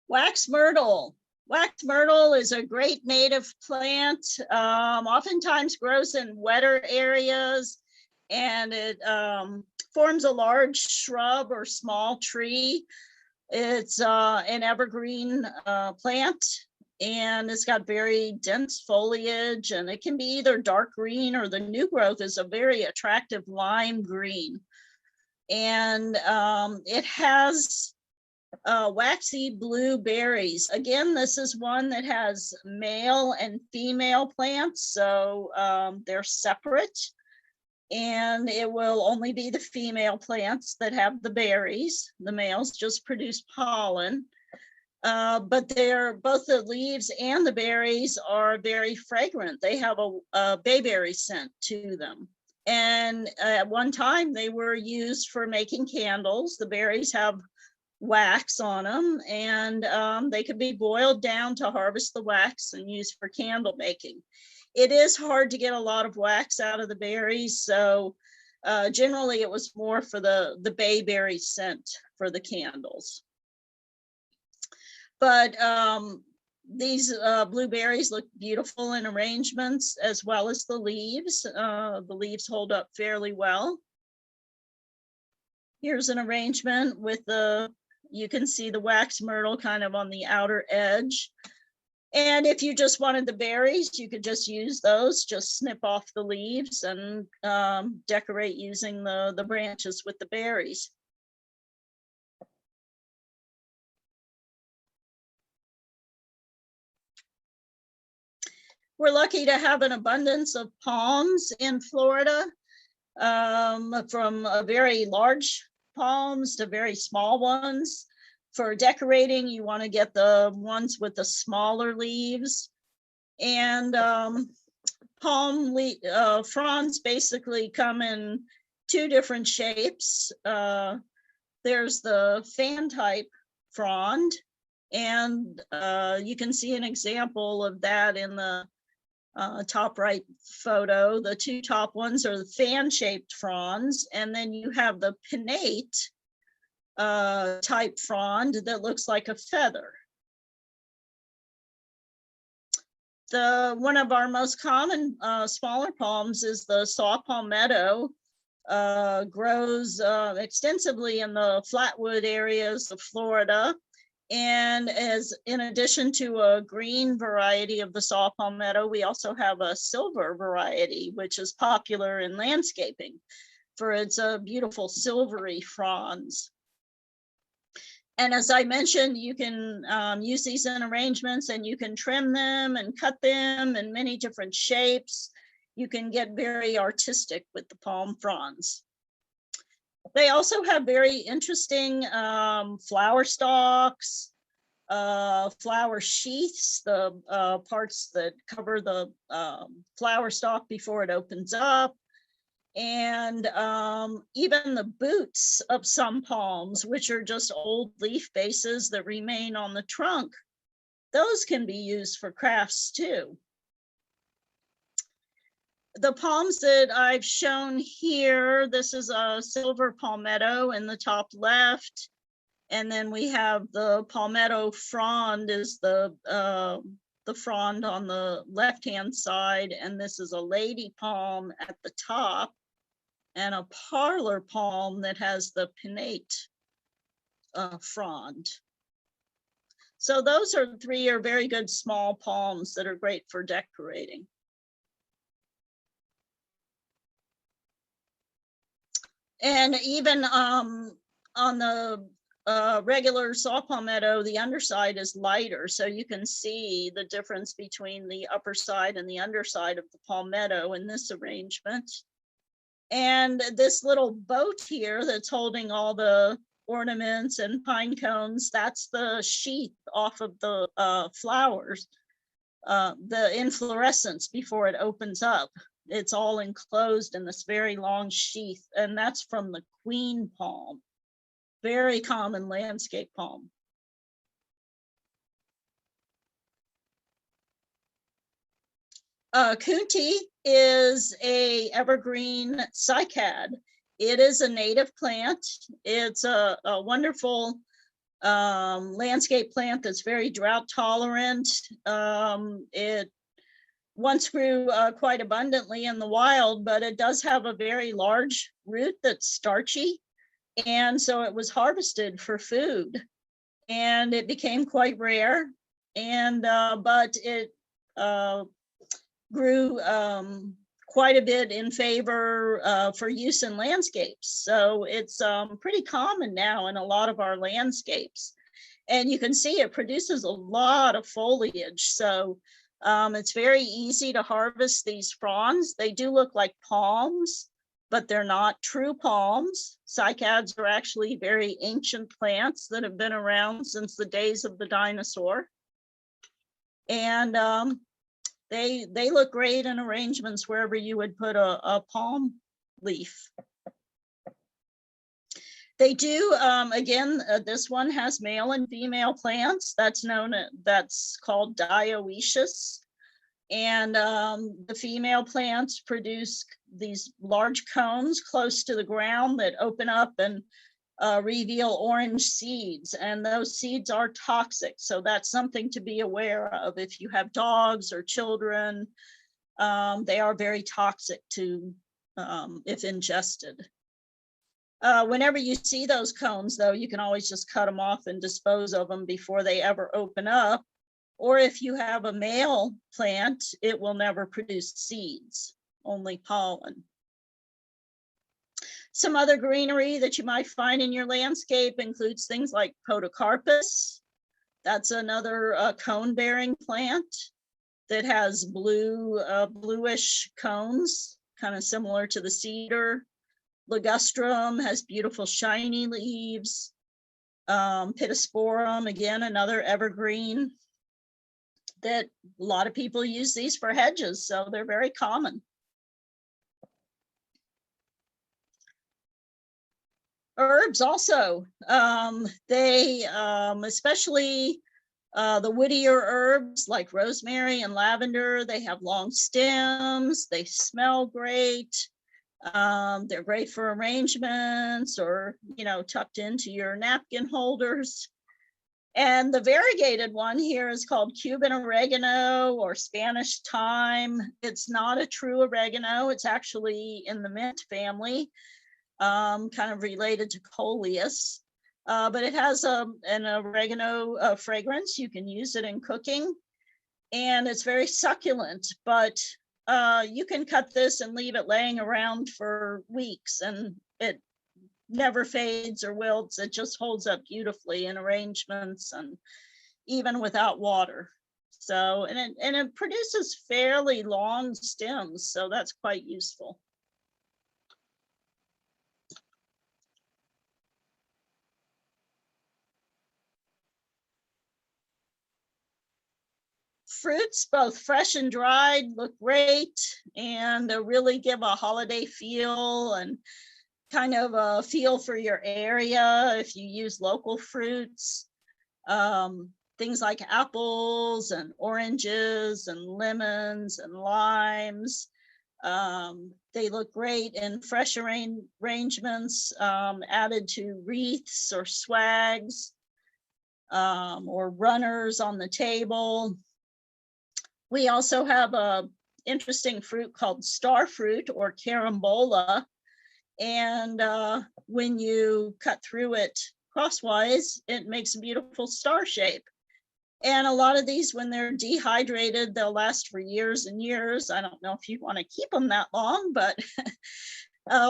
Wax myrtle. Wax myrtle is a great native plant, oftentimes grows in wetter areas, and it forms a large shrub or small tree. It's an evergreen plant, and it's got very dense foliage, and it can be either dark green or the new growth is a very attractive lime green. And it has waxy blue berries. Again, this is one that has male and female plants, so they're separate. And it will only be the female plants that have the berries. The males just produce pollen. But they're both the leaves and the berries are very fragrant. They have a bayberry scent to them. And at one time they were used for making candles. The berries have wax on them, and they could be boiled down to harvest the wax and used for candle making. It is hard to get a lot of wax out of the berries, so generally it was more for the bayberry scent for the candles. But these blueberries look beautiful in arrangements as well as the leaves. The leaves hold up fairly well. Here's an arrangement with you can see the wax myrtle kind of on the outer edge. And if you just wanted the berries, you could just use those, just snip off the leaves and decorate using the branches with the berries. We're lucky to have an abundance of palms in Florida, from a very large palms to very small ones. For decorating, you want to get the ones with the smaller leaves. And palm fronds basically come in two different shapes. There's the fan type frond, and you can see an example of that in the top right photo. The two top ones are the fan-shaped fronds, and then you have the pinnate type frond that looks like a feather. One of our most common smaller palms is the saw palmetto. Grows extensively in the flatwood areas of Florida. And as in addition to a green variety of the saw palmetto, we also have a silver variety, which is popular in landscaping for its beautiful silvery fronds. And as I mentioned, you can use these in arrangements, and you can trim them and cut them in many different shapes. You can get very artistic with the palm fronds. They also have very interesting flower stalks, flower sheaths, the parts that cover the flower stalk before it opens up, and even the boots of some palms, which are just old leaf bases that remain on the trunk. Those can be used for crafts too. The palms that I've shown here, this is a silver palmetto in the top left. And then we have the palmetto frond is the frond on the left-hand side. And this is a lady palm at the top, and a parlor palm that has the pinnate frond. So those are three very good small palms that are great for decorating. And even on the regular saw palmetto, the underside is lighter, so you can see the difference between the upper side and the underside of the palmetto in this arrangement. And this little boat here that's holding all the ornaments and pine cones, that's the sheath off of the flowers, the inflorescence before it opens up. It's all enclosed in this very long sheath, and that's from the queen palm, very common landscape palm. Kunti is a evergreen cycad. It is a native plant. It's a wonderful landscape plant that's very drought tolerant. It once grew quite abundantly in the wild, but it does have a very large root that's starchy. And so it was harvested for food, and it became quite rare. And but it grew quite a bit in favor for use in landscapes. So it's pretty common now in a lot of our landscapes. And you can see it produces a lot of foliage. So it's very easy to harvest these fronds. They do look like palms, but they're not true palms. Cycads are actually very ancient plants that have been around since the days of the dinosaur. And they look great in arrangements wherever you would put a palm leaf. They do, again, this one has male and female plants. That's called dioecious. And the female plants produce these large cones close to the ground that open up and reveal orange seeds, and those seeds are toxic. So that's something to be aware of. If you have dogs or children, they are very toxic to if ingested. Whenever you see those cones, though, you can always just cut them off and dispose of them before they ever open up. Or if you have a male plant, it will never produce seeds, only pollen. Some other greenery that you might find in your landscape includes things like podocarpus. That's another cone-bearing plant that has bluish cones, kind of similar to the cedar. Ligustrum has beautiful shiny leaves. Pittosporum, again, another evergreen that a lot of people use these for hedges, so they're very common. Herbs also, they, especially the woodier herbs like rosemary and lavender, they have long stems, they smell great. They're great for arrangements or, tucked into your napkin holders. And the variegated one here is called Cuban oregano or Spanish thyme. It's not a true oregano. It's actually in the mint family, kind of related to coleus. But it has an oregano fragrance. You can use it in cooking. And it's very succulent, but you can cut this and leave it laying around for weeks and it never fades or wilts. It just holds up beautifully in arrangements and even without water. So, and it produces fairly long stems, so that's quite useful. Fruits, both fresh and dried, look great and really give a holiday feel and kind of a feel for your area if you use local fruits. Things like apples and oranges and lemons and limes. They look great in fresh arrangements, added to wreaths or swags, or runners on the table. We also have a interesting fruit called star fruit or carambola. And when you cut through it crosswise, it makes a beautiful star shape. And a lot of these, when they're dehydrated, they'll last for years and years. I don't know if you want to keep them that long, but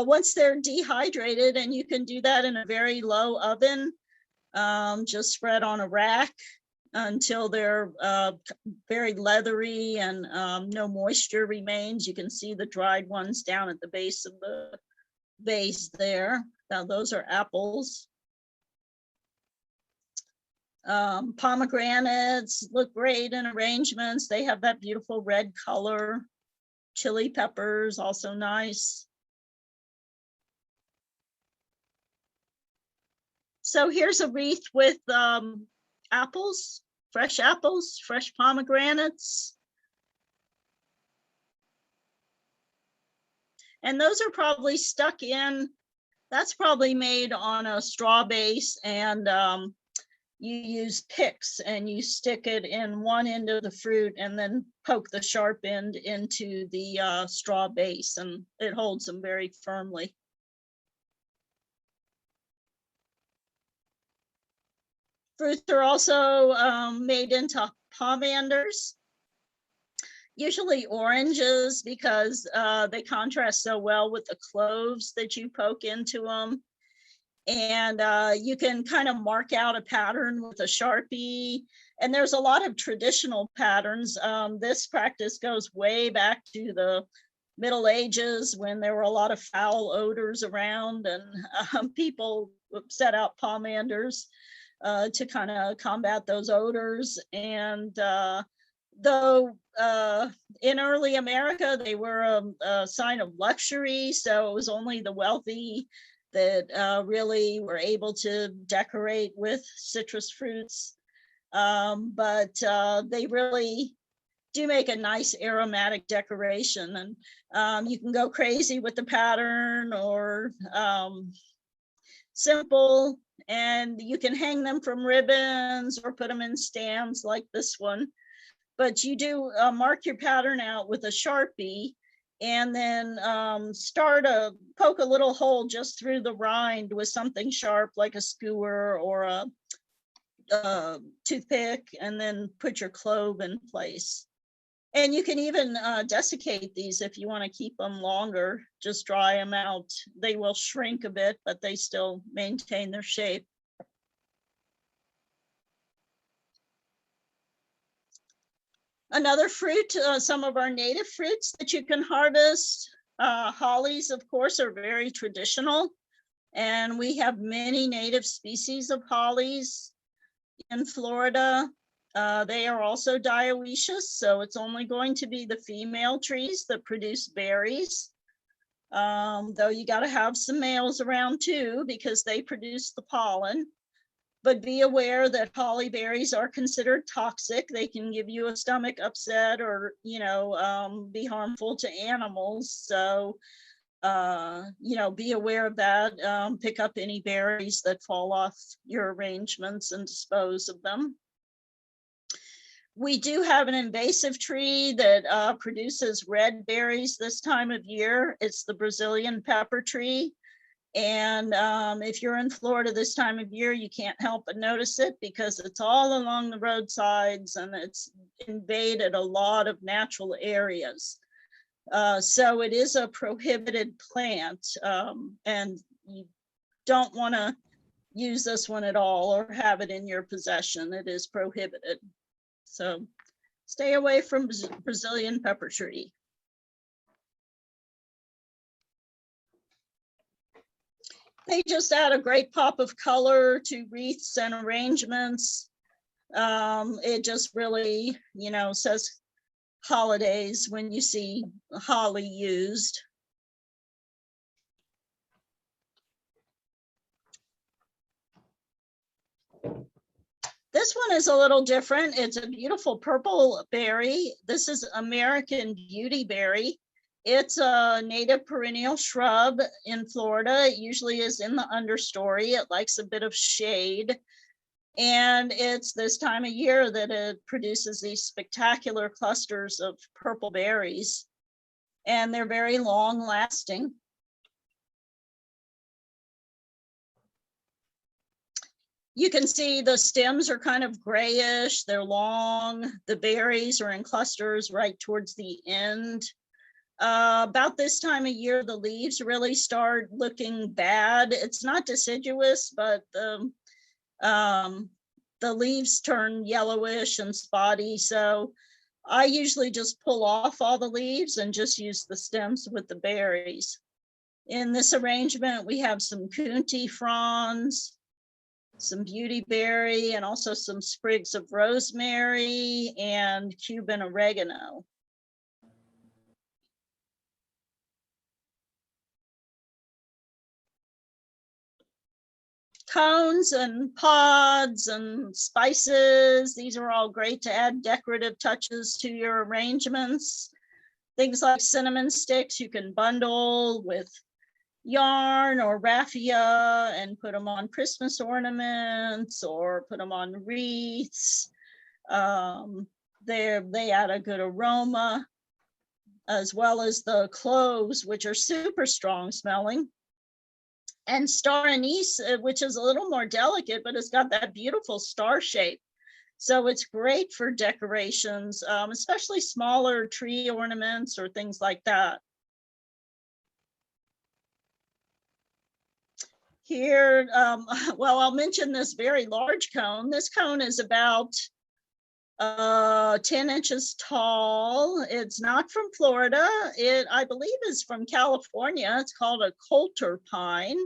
once they're dehydrated, and you can do that in a very low oven, just spread on a rack until they're very leathery and no moisture remains. You can see the dried ones down at the base of the vase there. Now those are apples. Pomegranates look great in arrangements. They have that beautiful red color. Chili peppers, also nice. So here's a wreath with apples, fresh pomegranates. And those are probably stuck in, that's probably made on a straw base, and you use picks and you stick it in one end of the fruit and then poke the sharp end into the straw base, and it holds them very firmly. Fruits are also made into pomanders, usually oranges, because they contrast so well with the cloves that you poke into them. And you can kind of mark out a pattern with a Sharpie. And there's a lot of traditional patterns. This practice goes way back to the Middle Ages, when there were a lot of foul odors around, and people set out pomanders to kind of combat those odors. And though in early America, they were a sign of luxury, so it was only the wealthy that really were able to decorate with citrus fruits. But they really do make a nice aromatic decoration, and you can go crazy with the pattern or simple, and you can hang them from ribbons or put them in stands like this one. But you do mark your pattern out with a Sharpie, and then poke a little hole just through the rind with something sharp like a skewer or a toothpick, and then put your clove in place. And you can even desiccate these if you want to keep them longer. Just dry them out. They will shrink a bit, but they still maintain their shape. Another fruit, some of our native fruits that you can harvest. Hollies, of course, are very traditional, and we have many native species of hollies in Florida. They are also dioecious, so it's only going to be the female trees that produce berries. Though you got to have some males around too, because they produce the pollen. But be aware that holly berries are considered toxic. They can give you a stomach upset, or be harmful to animals. So be aware of that. Pick up any berries that fall off your arrangements and dispose of them. We do have an invasive tree that produces red berries this time of year. It's the Brazilian pepper tree. And if you're in Florida this time of year, you can't help but notice it, because it's all along the roadsides and it's invaded a lot of natural areas. So it is a prohibited plant, and you don't want to use this one at all or have it in your possession. It is prohibited. So stay away from Brazilian pepper tree. They just add a great pop of color to wreaths and arrangements. It just really, says holidays when you see holly used. This one is a little different. It's a beautiful purple berry. This is American Beauty Berry. It's a native perennial shrub in Florida. It usually is in the understory. It likes a bit of shade. And it's this time of year that it produces these spectacular clusters of purple berries. And they're very long lasting. You can see the stems are kind of grayish. They're long. The berries are in clusters right towards the end. About this time of year, the leaves really start looking bad. It's not deciduous, but the The leaves turn yellowish and spotty, so I usually just pull off all the leaves and just use the stems with the berries. In this arrangement, we have some Kunti fronds, some beautyberry, and also some sprigs of rosemary and Cuban oregano. Cones and pods and spices, these are all great to add decorative touches to your arrangements. Things like cinnamon sticks you can bundle with yarn or raffia and put them on Christmas ornaments or put them on wreaths. They add a good aroma, as well as the cloves, which are super strong smelling. And star anise, which is a little more delicate, but it's got that beautiful star shape. So it's great for decorations, especially smaller tree ornaments or things like that. Here, well, I'll mention this very large cone. This cone is about 10 inches tall. It's not from Florida. It, I believe, is from California. It's called a coulter pine.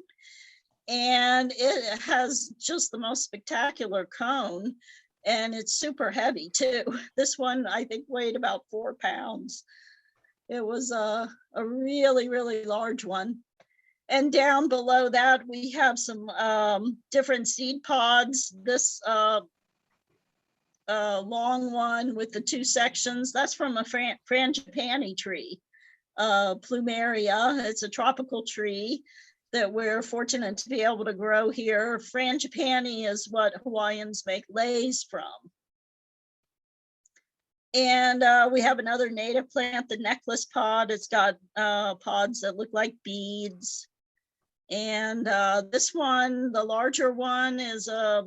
And it has just the most spectacular cone. And it's super heavy too. This one, I think, weighed about 4 pounds. It was a really, really large one. And down below that, we have some different seed pods. This long one with the 2 sections, that's from a frangipani tree, plumeria. It's a tropical tree that we're fortunate to be able to grow here. Frangipani is what Hawaiians make leis from. And we have another native plant, the necklace pod. It's got pods that look like beads. And this one, the larger one, is a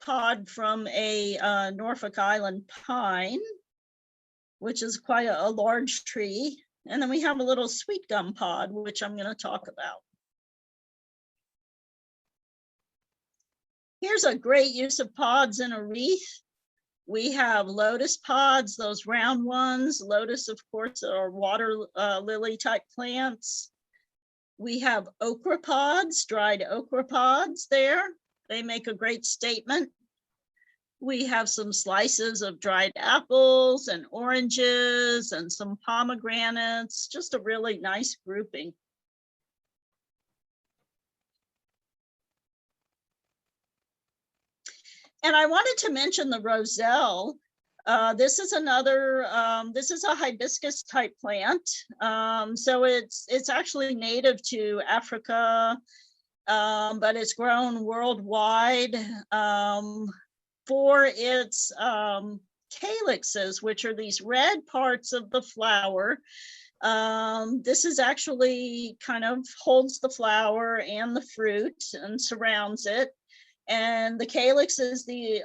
pod from a Norfolk Island pine, which is quite a large tree. And then we have a little sweet gum pod, which I'm going to talk about. Here's a great use of pods in a wreath. We have lotus pods, those round ones. Lotus, of course, are water lily type plants. We have okra pods, dried okra pods there. They make a great statement. We have some slices of dried apples and oranges and some pomegranates, just a really nice grouping. And I wanted to mention the roselle. This is another, this is a hibiscus type plant. So it's actually native to Africa, but it's grown worldwide for its calyxes, which are these red parts of the flower. This is actually kind of holds the flower and the fruit and surrounds it. And the calyx is the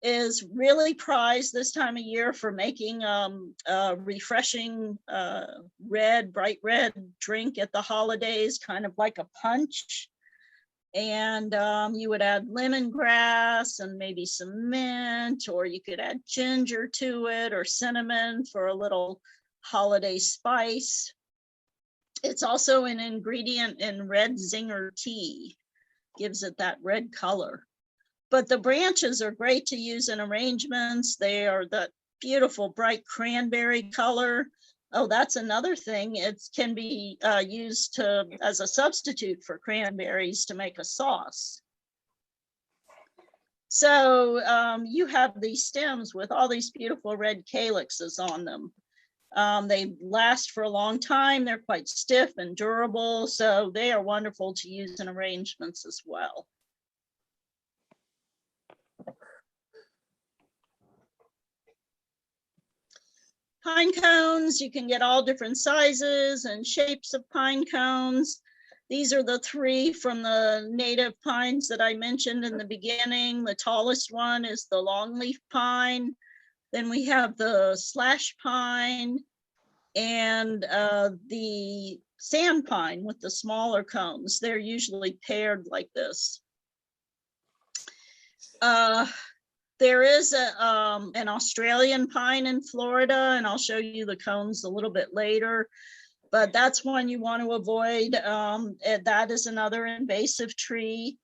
is really prized this time of year for making a refreshing bright red drink at the holidays, kind of like a punch. And you would add lemongrass and maybe some mint, or you could add ginger to it or cinnamon for a little holiday spice. It's also an ingredient in red zinger tea, gives it that red color. But the branches are great to use in arrangements. They are that beautiful bright cranberry color. Oh, that's another thing. It can be used as a substitute for cranberries to make a sauce. So you have these stems with all these beautiful red calyxes on them. They last for a long time. They're quite stiff and durable, so they are wonderful to use in arrangements as well. Pine cones, you can get all different sizes and shapes of pine cones. These are the 3 from the native pines that I mentioned in the beginning. The tallest one is the longleaf pine. Then we have the slash pine and the sand pine with the smaller cones. They're usually paired like this. There is an Australian pine in Florida, and I'll show you the cones a little bit later, but that's one you want to avoid. That is another invasive tree.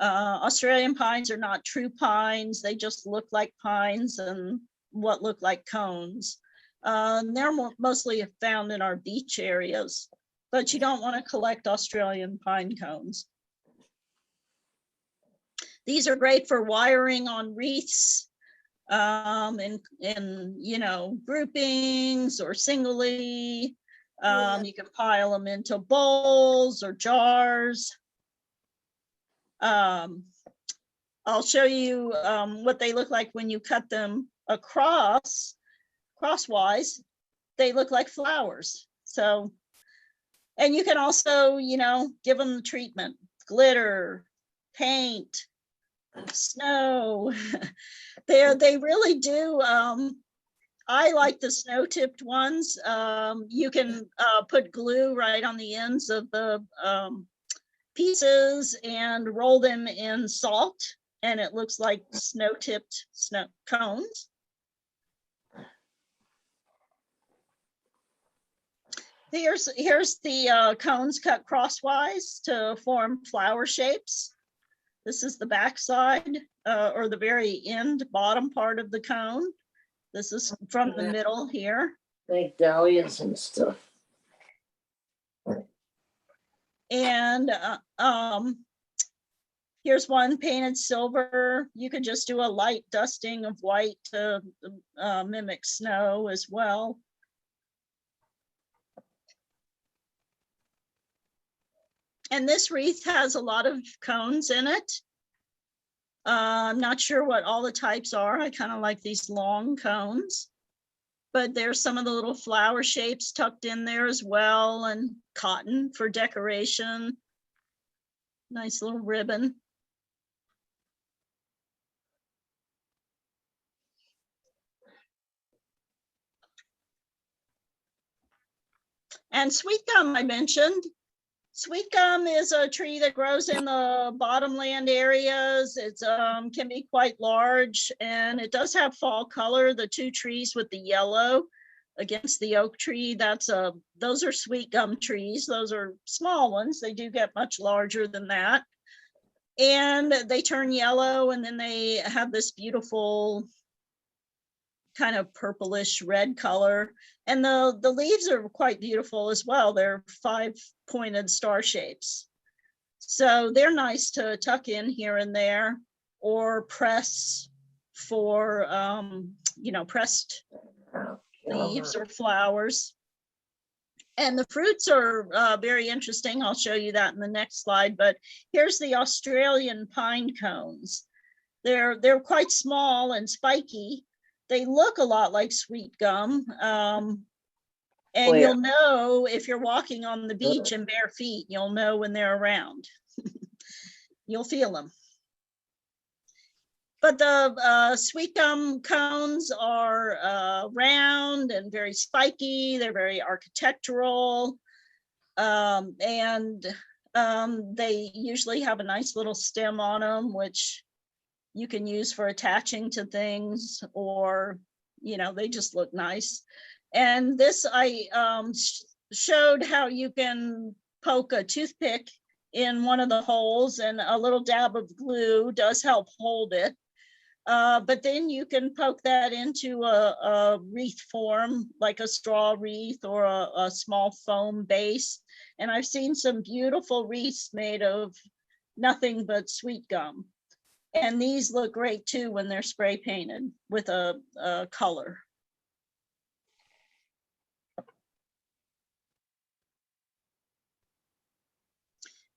Australian pines are not true pines. They just look like pines and what look like cones. They're mostly found in our beach areas, but you don't want to collect Australian pine cones. These are great for wiring on wreaths, in you know, groupings or singly. You can pile them into bowls or jars. I'll show you what they look like when you cut them crosswise. They look like flowers. So, and you can also, you know, give them the treatment, glitter, paint, snow. They really do. I like the snow tipped ones. You can put glue right on the ends of the pieces and roll them in salt, and it looks like snow tipped snow cones. Here's the cones cut crosswise to form flower shapes. This is the back side, or the very end bottom part of the cone. This is from the middle here. Like dahlias and stuff. And here's one painted silver. You could just do a light dusting of white to mimic snow as well. And this wreath has a lot of cones in it. I'm not sure what all the types are. I kind of like these long cones, but there's some of the little flower shapes tucked in there as well, and cotton for decoration. Nice little ribbon. And sweet gum I mentioned. Sweet gum is a tree that grows in the bottomland areas. It can be quite large, and it does have fall color. The two trees with the yellow against the oak tree, those are sweet gum trees. Those are small ones. They do get much larger than that. And they turn yellow, and then they have this beautiful kind of purplish red color. And the leaves are quite beautiful as well. They're 5-pointed star shapes. So they're nice to tuck in here and there, or press for, you know, pressed leaves or flowers. And the fruits are very interesting. I'll show you that in the next slide, but here's the Australian pine cones. They're quite small and spiky. They look a lot like sweet gum. And you'll know if you're walking on the beach in bare feet, you'll know when they're around. You'll feel them. But the sweet gum cones are round and very spiky. They're very architectural. And they usually have a nice little stem on them, which you can use for attaching to things, or, you know, they just look nice. And this, I showed how you can poke a toothpick in one of the holes, and a little dab of glue does help hold it. But then you can poke that into a wreath form, like a straw wreath or a small foam base. And I've seen some beautiful wreaths made of nothing but sweet gum. And these look great too when they're spray painted with a color.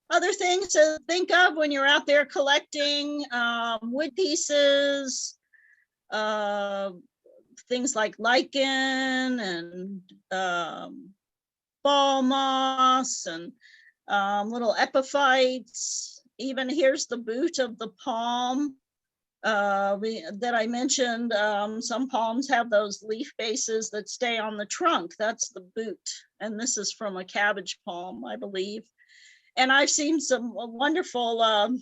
Other things to think of when you're out there collecting wood pieces, things like lichen and ball moss and little epiphytes. Even here's the boot of the palm that I mentioned. Some palms have those leaf bases that stay on the trunk. That's the boot. And this is from a cabbage palm, I believe. And I've seen some wonderful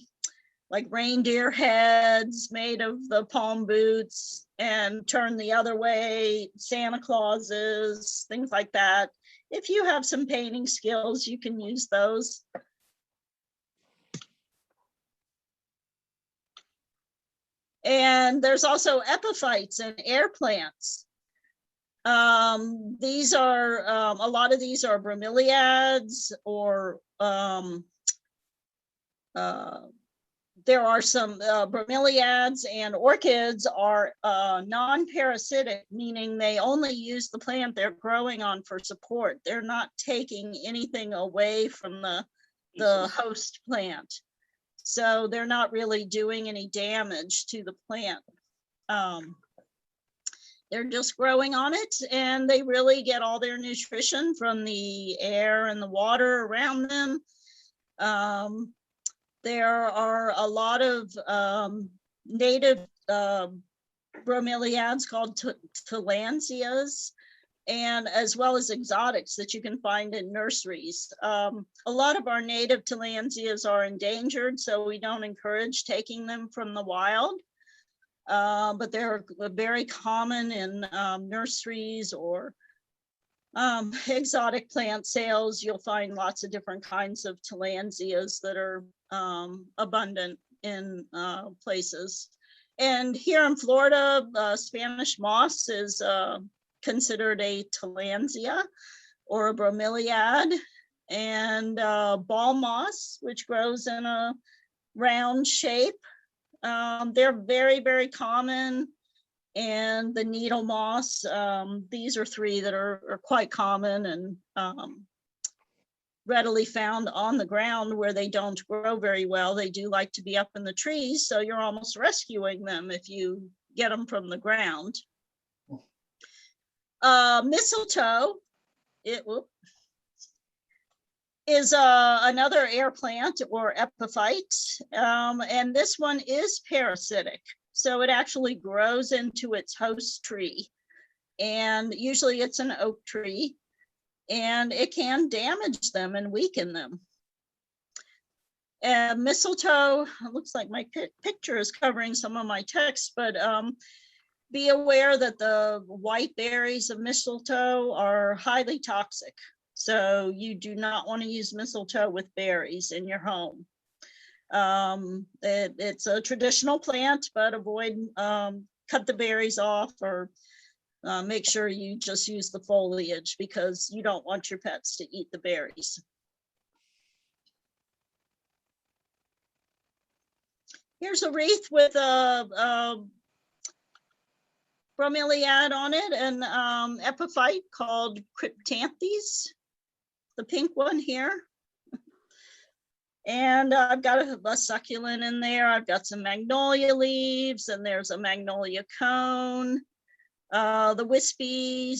like reindeer heads made of the palm boots, and turn the other way, Santa Clauses, things like that. If you have some painting skills, you can use those. And there's also epiphytes and air plants. These are, a lot of these are bromeliads, or there are some bromeliads, and orchids are non-parasitic, meaning they only use the plant they're growing on for support. They're not taking anything away from the host plant. So they're not really doing any damage to the plant. They're just growing on it, and they really get all their nutrition from the air and the water around them. There are a lot of native bromeliads called tillandsias, and as well as exotics that you can find in nurseries. A lot of our native tillandsias are endangered, so we don't encourage taking them from the wild. But they're very common in nurseries or exotic plant sales. You'll find lots of different kinds of tillandsias that are abundant in places. And here in Florida, Spanish moss is considered a tillandsia or a bromeliad, and ball moss, which grows in a round shape. They're very, very common. And the needle moss, these are three that are quite common and readily found on the ground where they don't grow very well. They do like to be up in the trees, so you're almost rescuing them if you get them from the ground. Mistletoe, is another air plant or epiphyte, and this one is parasitic. So it actually grows into its host tree, and usually it's an oak tree, and it can damage them and weaken them. And mistletoe, it looks like my picture is covering some of my text, but be aware that the white berries of mistletoe are highly toxic. So you do not want to use mistletoe with berries in your home. It's a traditional plant, but avoid, cut the berries off, or make sure you just use the foliage, because you don't want your pets to eat the berries. Here's a wreath with a bromeliad on it, and epiphyte called cryptanthes, the pink one here. And I've got a succulent in there. I've got some magnolia leaves, and there's a magnolia cone. The wispy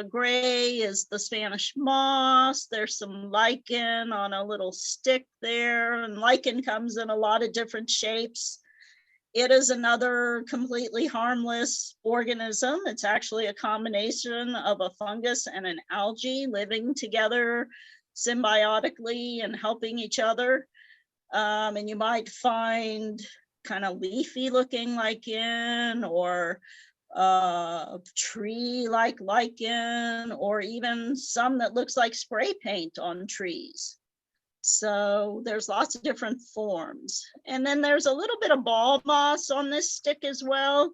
gray is the Spanish moss. There's some lichen on a little stick there, and lichen comes in a lot of different shapes. It is another completely harmless organism. It's actually a combination of a fungus and an algae living together symbiotically and helping each other. And you might find kind of leafy looking lichen, or tree like lichen, or even some that looks like spray paint on trees. So there's lots of different forms. And then there's a little bit of ball moss on this stick as well.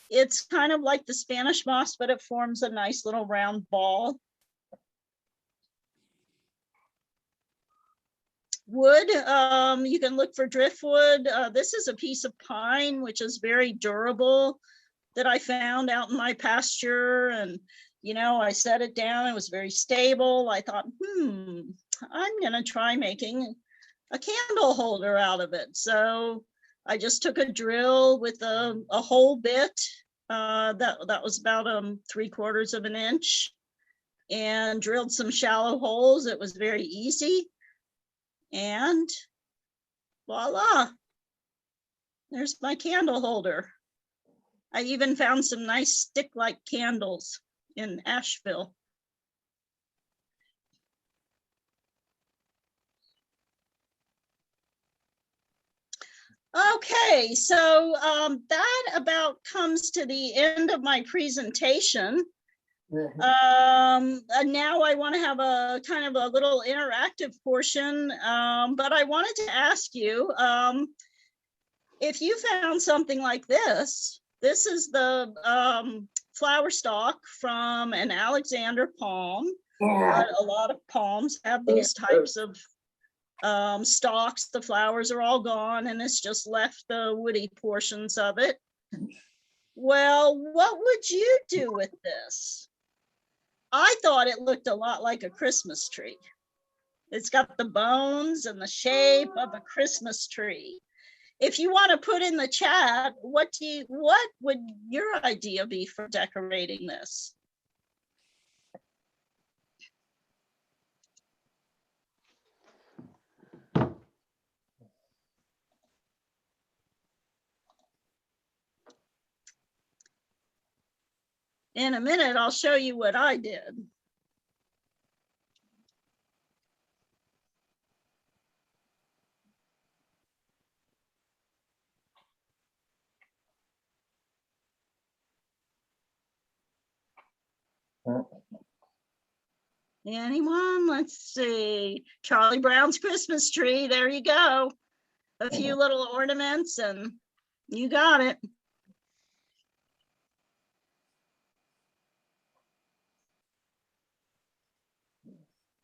It's kind of like the Spanish moss, but it forms a nice little round ball. Wood, you can look for driftwood. This is a piece of pine, which is very durable, that I found out in my pasture. And, you know, I set it down. It was very stable. I thought, I'm going to try making a candle holder out of it. So I just took a drill with a hole bit that was about 3/4 of an inch, and drilled some shallow holes. It was very easy. And voila, there's my candle holder. I even found some nice stick-like candles in Asheville. Okay, so that about comes to the end of my presentation. Mhm. And now I want to have a kind of a little interactive portion, but I wanted to ask you, if you found something like this is the flower stalk from an Alexander palm. Yeah. A lot of palms have these types of stalks. The flowers are all gone and it's just left the woody portions of it. Well, what would you do with this? I thought it looked a lot like a Christmas tree. It's got the bones and the shape of a Christmas tree. If you want to put in the chat, what would your idea be for decorating this? In a minute, I'll show you what I did. Anyone? Let's see. Charlie Brown's Christmas tree. There you go. A few little ornaments and you got it.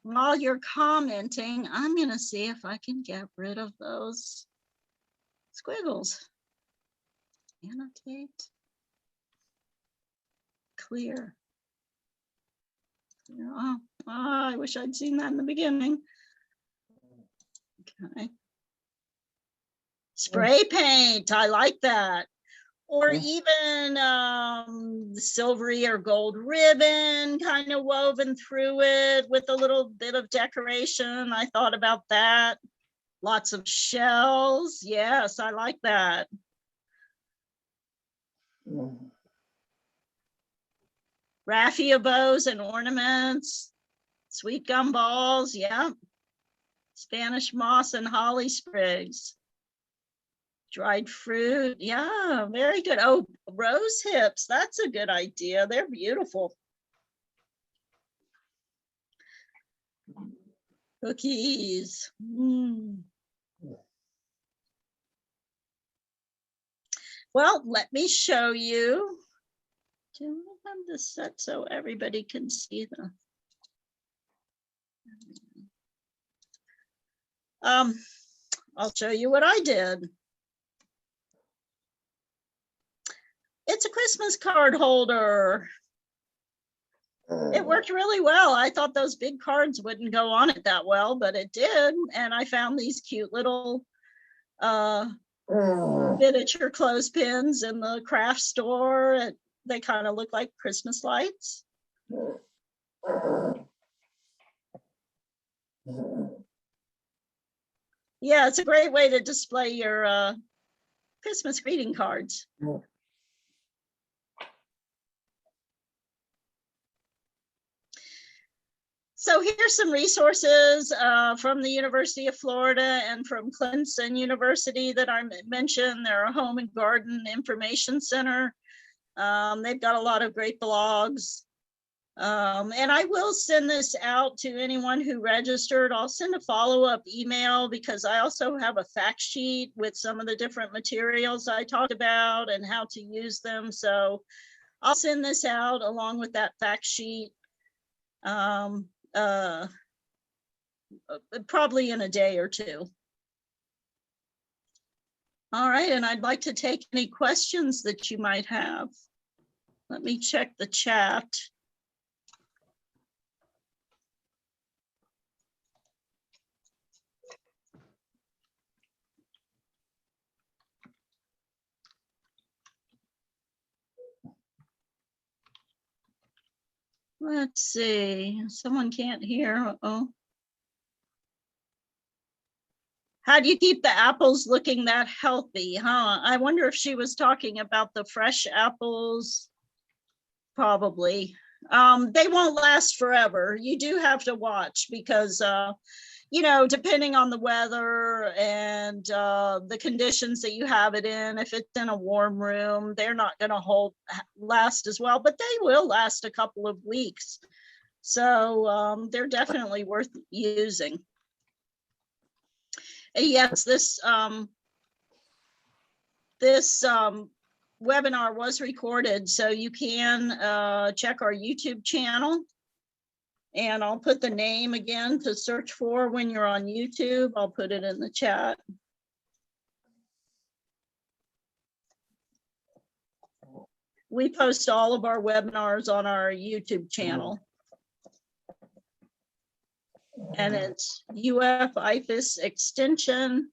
While you're commenting, I'm going to see if I can get rid of those squiggles. Annotate. Clear. Oh, I wish I'd seen that in the beginning. Okay. Spray paint, I like that. Or even silvery or gold ribbon kind of woven through it with a little bit of decoration. I thought about that. Lots of shells. Yes, I like that. Raffia bows and ornaments. Sweet gum balls. Yeah. Spanish moss and holly sprigs. Dried fruit. Yeah, very good. Oh, rose hips. That's a good idea. They're beautiful. Cookies. Well, let me show you. Do I have this set so everybody can see the I'll show you what I did. It's a Christmas card holder. It worked really well. I thought those big cards wouldn't go on it that well, but it did. And I found these cute little miniature clothespins in the craft store. They kind of look like Christmas lights. Yeah, it's a great way to display your Christmas greeting cards. So here's some resources from the University of Florida and from Clemson University that I mentioned. They're a home and garden information center. They've got a lot of great blogs. And I will send this out to anyone who registered. I'll send a follow-up email because I also have a fact sheet with some of the different materials I talked about and how to use them. So I'll send this out along with that fact sheet. Probably in a day or two. All right, and I'd like to take any questions that you might have. Let me check the chat. Let's see, someone can't hear. Oh. How do you keep the apples looking that healthy, huh? I wonder if she was talking about the fresh apples. Probably. They won't last forever. You do have to watch because you know, depending on the weather and the conditions that you have it in, if it's in a warm room, they're not going to last as well, but they will last a couple of weeks. So they're definitely worth using. Yes, this webinar was recorded, so you can check our YouTube channel. And I'll put the name again to search for when you're on YouTube. I'll put it in the chat. We post all of our webinars on our YouTube channel. And it's UF IFAS Extension,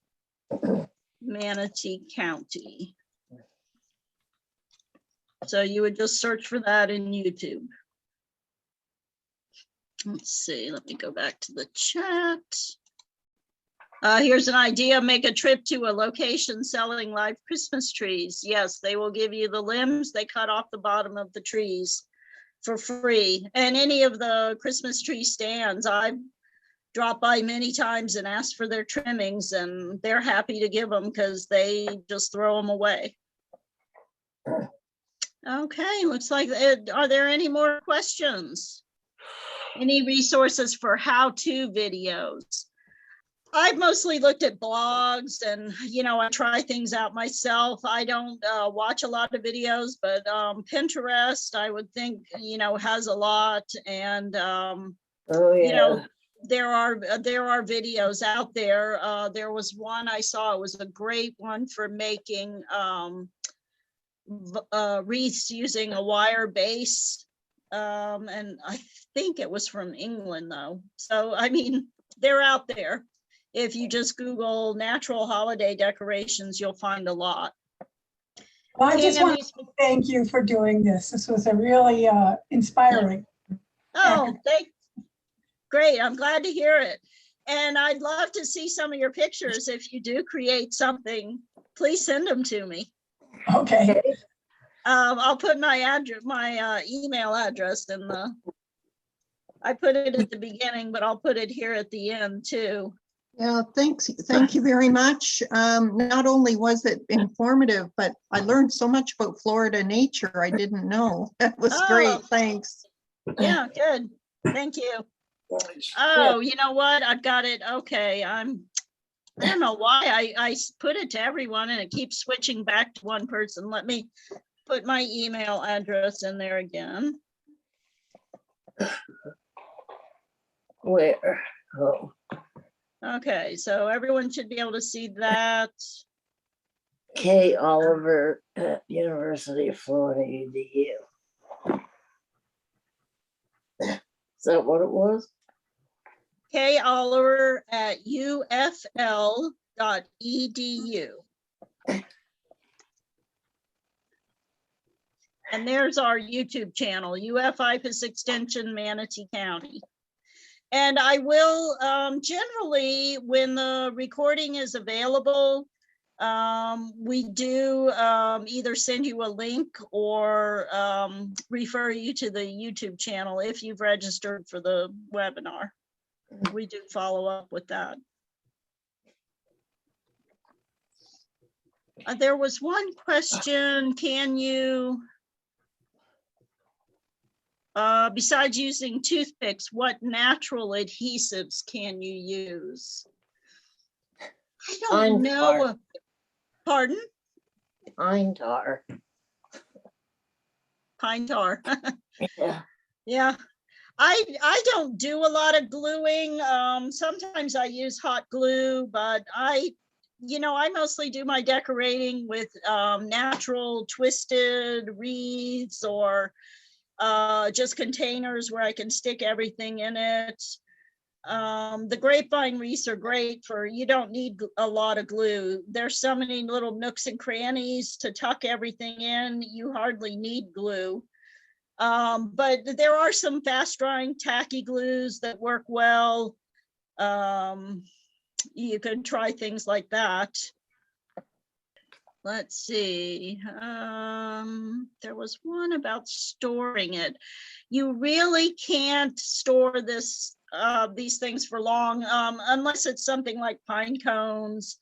Manatee County. So you would just search for that in YouTube. Let's see, let me go back to the chat. Here's an idea: make a trip to a location selling live Christmas trees. Yes, they will give you the limbs. They cut off the bottom of the trees for free. And any of the Christmas tree stands, I've dropped by many times and asked for their trimmings, and they're happy to give them because they just throw them away. Okay, looks like, are there any more questions? Any resources for how-to videos? I've mostly looked at blogs, and you know, I try things out myself. I don't watch a lot of videos, but Pinterest, I would think, you know, has a lot. And Oh, yeah. you know, there are videos out there. There was one I saw, it was a great one for making wreaths using a wire base. And I think it was from England though. So, I mean, they're out there. If you just Google natural holiday decorations, you'll find a lot. Well, I just want to thank you for doing this. This was a really inspiring. Oh, great. I'm glad to hear it. And I'd love to see some of your pictures. If you do create something, please send them to me. Okay. I'll put my address, my email address in the, I put it at the beginning, but I'll put it here at the end too. Yeah, thanks. Thank you very much. Not only was it informative, but I learned so much about Florida nature I didn't know. That was great. Thanks. Yeah, good. Thank you. Oh, you know what? I've got it. Okay. I don't know why I put it to everyone and it keeps switching back to one person. Let me put my email address in there again. Where? Oh. Okay, so everyone should be able to see that. K. Oliver at University of Florida, UDU. Is that what it was? K. Oliver at ufl.edu. And there's our YouTube channel, UF IFAS Extension, Manatee County. And I will generally, when the recording is available, we do either send you a link or refer you to the YouTube channel if you've registered for the webinar. We do follow up with that. There was one question, can you, besides using toothpicks, what natural adhesives can you use? I don't know. Pardon? Pine tar. Pine tar. Yeah. Yeah. I don't do a lot of gluing. Sometimes I use hot glue, but I mostly do my decorating with natural twisted wreaths or just containers where I can stick everything in it. The grapevine wreaths are great for, you don't need a lot of glue. There's so many little nooks and crannies to tuck everything in. You hardly need glue. But there are some fast drying tacky glues that work well. You could try things like that. Let's see. There was one about storing it. You really can't store this these things for long, unless it's something like pine cones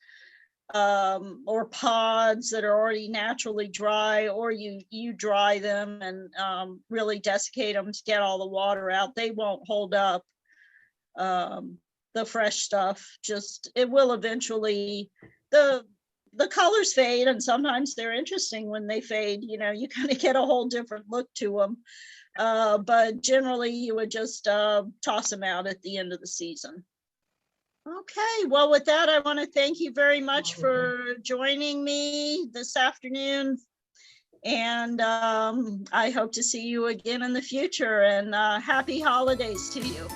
or pods that are already naturally dry, or you dry them and really desiccate them to get all the water out. They won't hold up. The fresh stuff, just, it will eventually, the colors fade, and sometimes they're interesting when they fade, you know, you kind of get a whole different look to them. But generally you would just toss them out at the end of the season. Okay, well, with that, I want to thank you very much for joining me this afternoon. And I hope to see you again in the future, and happy holidays to you.